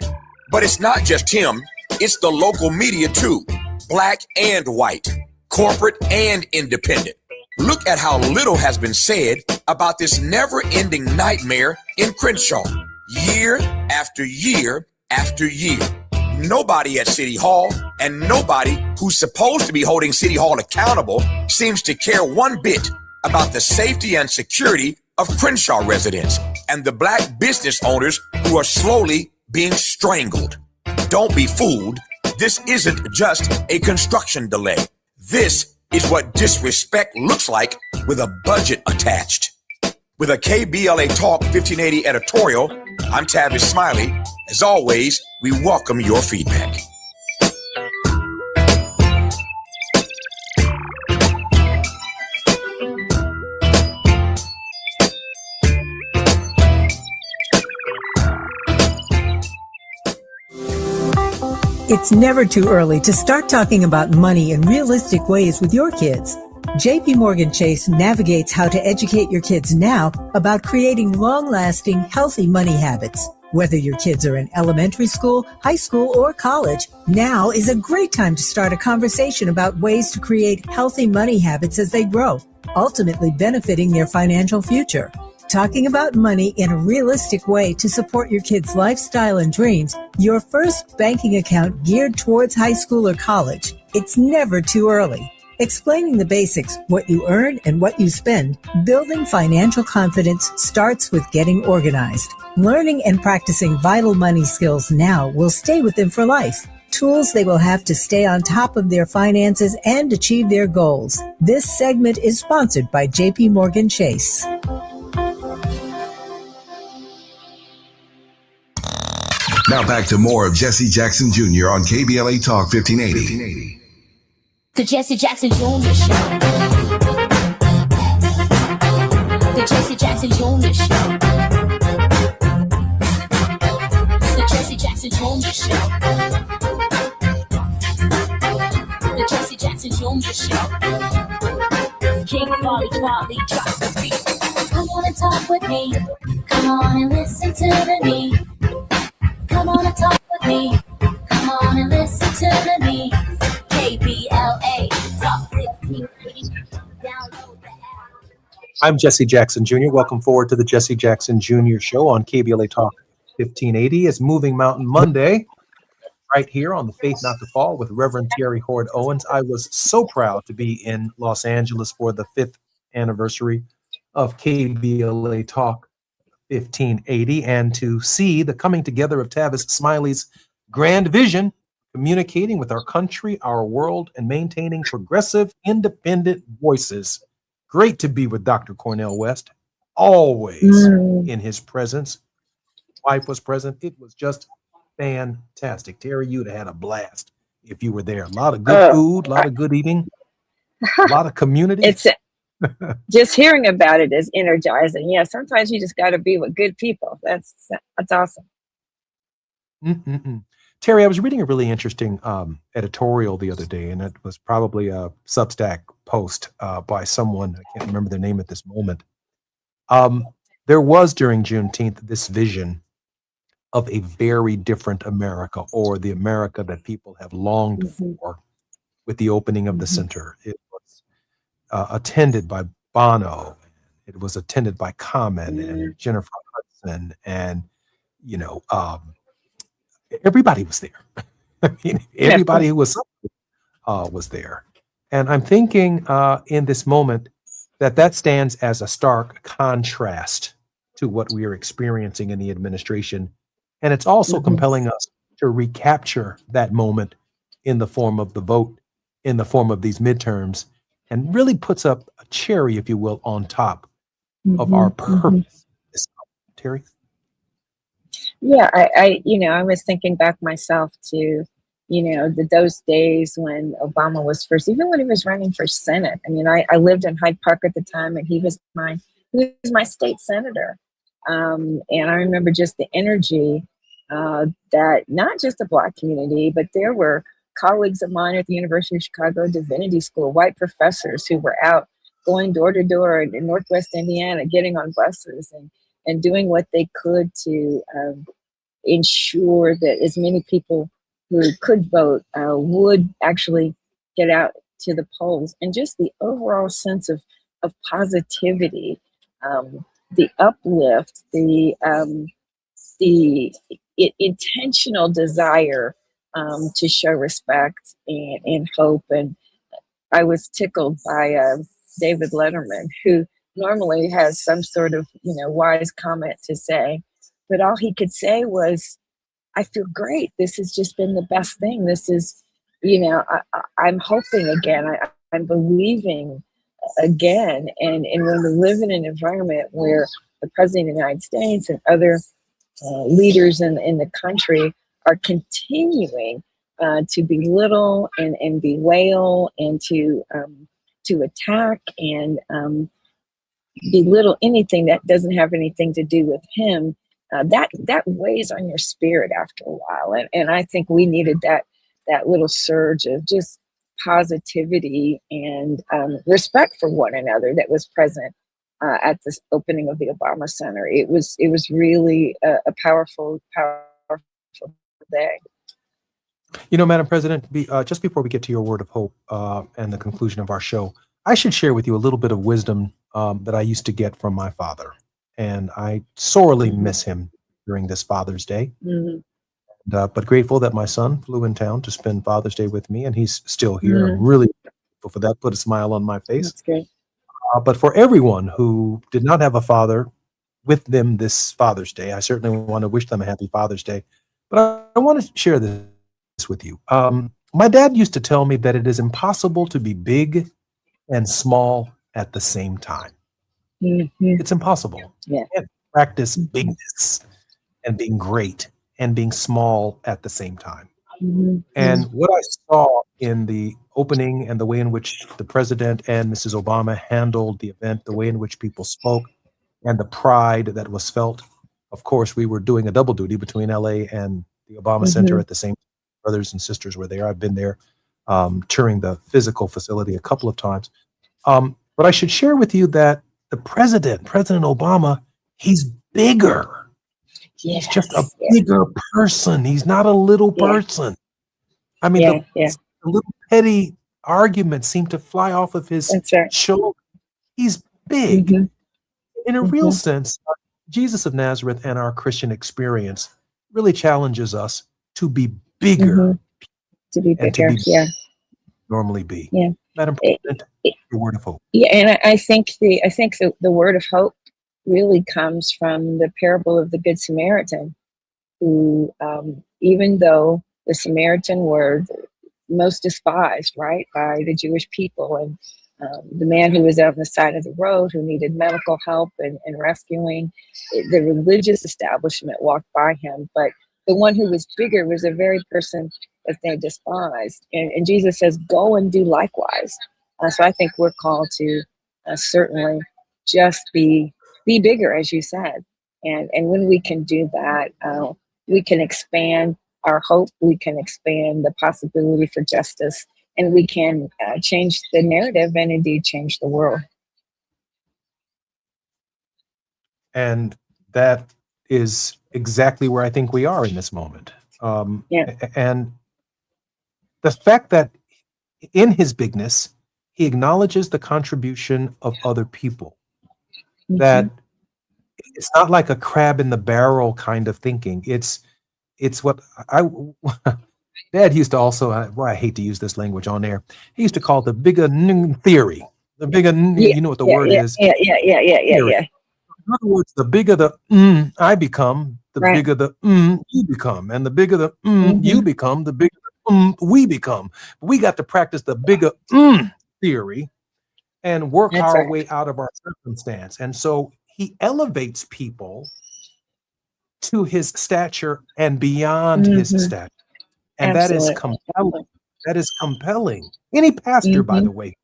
But it's not just him, it's the local media too, Black and white, corporate and independent. Look at how little has been said about this never-ending nightmare in Crenshaw, year after year after year. nobody at City Hall and nobody who's supposed to be holding City Hall accountable seems to care one bit about the safety and security of Crenshaw residents and the black business owners who are slowly being strangled. Don't be fooled. This isn't just a construction delay. This is what disrespect looks like with a budget attached. With a KBLA Talk 1580 editorial, I'm Tavis Smiley. As always, we welcome your feedback. It's never too early to start talking about money in realistic ways with your kids. JP Morgan Chase navigates how to educate your kids now about creating long-lasting, healthy money habits. Whether your kids are in elementary school, high school, or college, now is a great time to start a conversation about ways to create healthy money habits as they grow, ultimately benefiting their financial future. Talking about money in a realistic way to support your kids' lifestyle and dreams, your first banking account geared towards high school or college. It's never too early. Explaining the basics, what you earn and what you spend, building financial confidence starts with getting organized. Learning and practicing vital money skills now will stay with them for life. Tools they will have to stay on top of their finances and achieve their goals. This segment is sponsored by JP Morgan Chase. Now back to more of Jesse Jackson Jr. on KBLA Talk 1580. The Jesse Jackson Jr. Show. The Jesse Jackson Jr. Show. The Jesse Jackson Jr. Show. The Jesse Jackson Jr. Show. King Volley, drop the beat. Come on and talk with me. Come on and listen to me. Come on and talk with me. Come on and listen to me. KBLA Talk 1580. Download the app. I'm Jesse Jackson Jr. Welcome forward to the Jesse Jackson Jr. Show on KBLA Talk 1580. It's Moving Mountain Monday, right here on the Faith Not to Fall with Reverend Terry Hord Owens. I was so proud to be in Los Angeles for the 5th anniversary of KBLA Talk 1580 and to see the coming together of Tavis Smiley's grand vision, communicating with our country, our world, and maintaining progressive, independent voices. Great to be with Dr. Cornel West, always in his presence. Wife was present. It was just fantastic. Terry, you'd have had a blast if you were there. A lot of good food, a lot of good eating, a lot of community. It's just hearing about it is energizing. Yeah, sometimes you just got to be with good people. That's awesome. Terry, I was reading a really interesting editorial the other day, and it was probably a Substack post by someone. I can't remember their name at this moment. There was during Juneteenth this vision of a very different America, or the America that people have longed for with the opening of the center. It was attended by Bono. It was attended by Common and Jennifer Hudson, and everybody was there. I mean, everybody who was there. And I'm thinking in this moment that stands as a stark contrast to what we are experiencing in the administration. And it's also compelling us to recapture that moment in the form of the vote, in the form of these midterms, and really puts up a cherry, if you will, on top of our purpose. Terry? Yeah, I was thinking back myself to, those days when Obama was first, even when he was running for Senate. I mean, I lived in Hyde Park at the time, and he was my state senator. And I remember just the energy that not just the Black community, but there were colleagues of mine at the University of Chicago Divinity School, white professors who were out going door to door in Northwest Indiana, getting on buses and doing what they could to ensure that as many people who could vote would actually get out to the polls. And just the overall sense of positivity, the uplift, the intentional desire to show respect and hope. And I was tickled by David Letterman, who normally has some sort of, wise comment to say, but all he could say was, I feel great. This has just been the best thing. This is, I'm hoping again. I'm believing again. And when we live in an environment where the President of the United States and other leaders in the country are continuing to belittle and bewail and to attack and belittle anything that doesn't have anything to do with him, that weighs on your spirit after a while. And I think we needed that little surge of just positivity and respect for one another that was present at this opening of the Obama Center. It was really a powerful day. Madam President, just before we get to your word of hope and the conclusion of our show, I should share with you a little bit of wisdom that I used to get from my father. And I sorely miss him during this Father's Day. Mm-hmm. But grateful that my son flew in town to spend Father's Day with me, and he's still here. I'm really grateful for that. Put a smile on my face. That's great. But for everyone who did not have a father with them this Father's Day, I certainly want to wish them a happy Father's Day. But I want to share this with you. My dad used to tell me that it is impossible to be big and small at the same time. Mm-hmm. It's impossible. Yeah. You can't practice bigness and being great and being small at the same time. Mm-hmm. And what I saw in the opening and the way in which the president and Mrs. Obama handled the event, the way in which people spoke, and the pride that was felt. Of course, we were doing a double duty between LA and the Obama Center at the same time. Brothers and sisters were there. I've been there touring the physical facility a couple of times. But I should share with you that the President Obama, he's bigger. Yes, he's just a bigger person. He's not a little person. I mean, the little petty arguments seem to fly off of his shoulder. He's big. In a real sense, Jesus of Nazareth and our Christian experience really challenges us to be bigger. To be bigger, normally be. Yeah. Madam President, the word of hope. Yeah, and I think the word of hope really comes from the parable of the Good Samaritan, who, even though the Samaritan were most despised, right, by the Jewish people, and the man who was out on the side of the road who needed medical help and rescuing, the religious establishment walked by him, but the one who was bigger was the very person that they despised. And Jesus says, go and do likewise. So I think we're called to certainly just be bigger, as you said. And when we can do that, we can expand our hope, we can expand the possibility for justice, and we can change the narrative and indeed change the world. And that is exactly where I think we are in this moment. And the fact that in his bigness, he acknowledges the contribution of other people. That it's not like a crab in the barrel kind of thinking. It's what Dad used to also, I hate to use this language on air. He used to call it the bigger theory. The bigger, you know what the word is. Yeah. In other words, the bigger the I become, the bigger the you become. And the bigger the you become, the bigger the we become. We got to practice the bigger theory and work our way out of our circumstance. And so he elevates people to his stature and beyond his stature. And that is compelling. That is compelling. Any pastor, by the way,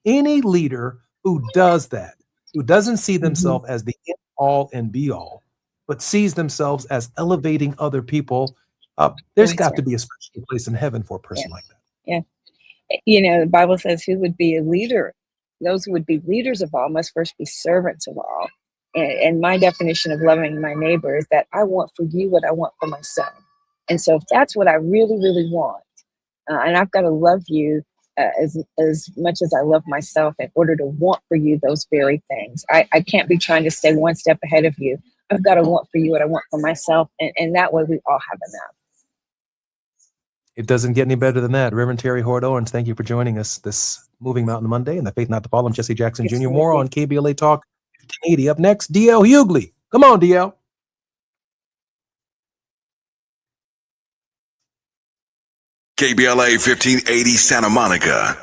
any leader who does that, who doesn't see themselves as the end all and be all, but sees themselves as elevating other people, there's got to be a special place in heaven for a person like that. Yeah. You know, the Bible says who would be a leader? Those who would be leaders of all must first be servants of all. And my definition of loving my neighbor is that I want for you what I want for myself. And so if that's what I really, really want, and I've got to love you as much as I love myself in order to want for you those very things. I can't be trying to stay one step ahead of you. I've got to want for you what I want for myself. And that way we all have enough. It doesn't get any better than that. Reverend Terry Hord Owens, thank you for joining us this Moving Mountain Monday and the Faith Not to Follow. I'm Jesse Jackson Jr. More on KBLA Talk 1580. Up next, DL Hughley. Come on, DL. KBLA 1580 Santa Monica.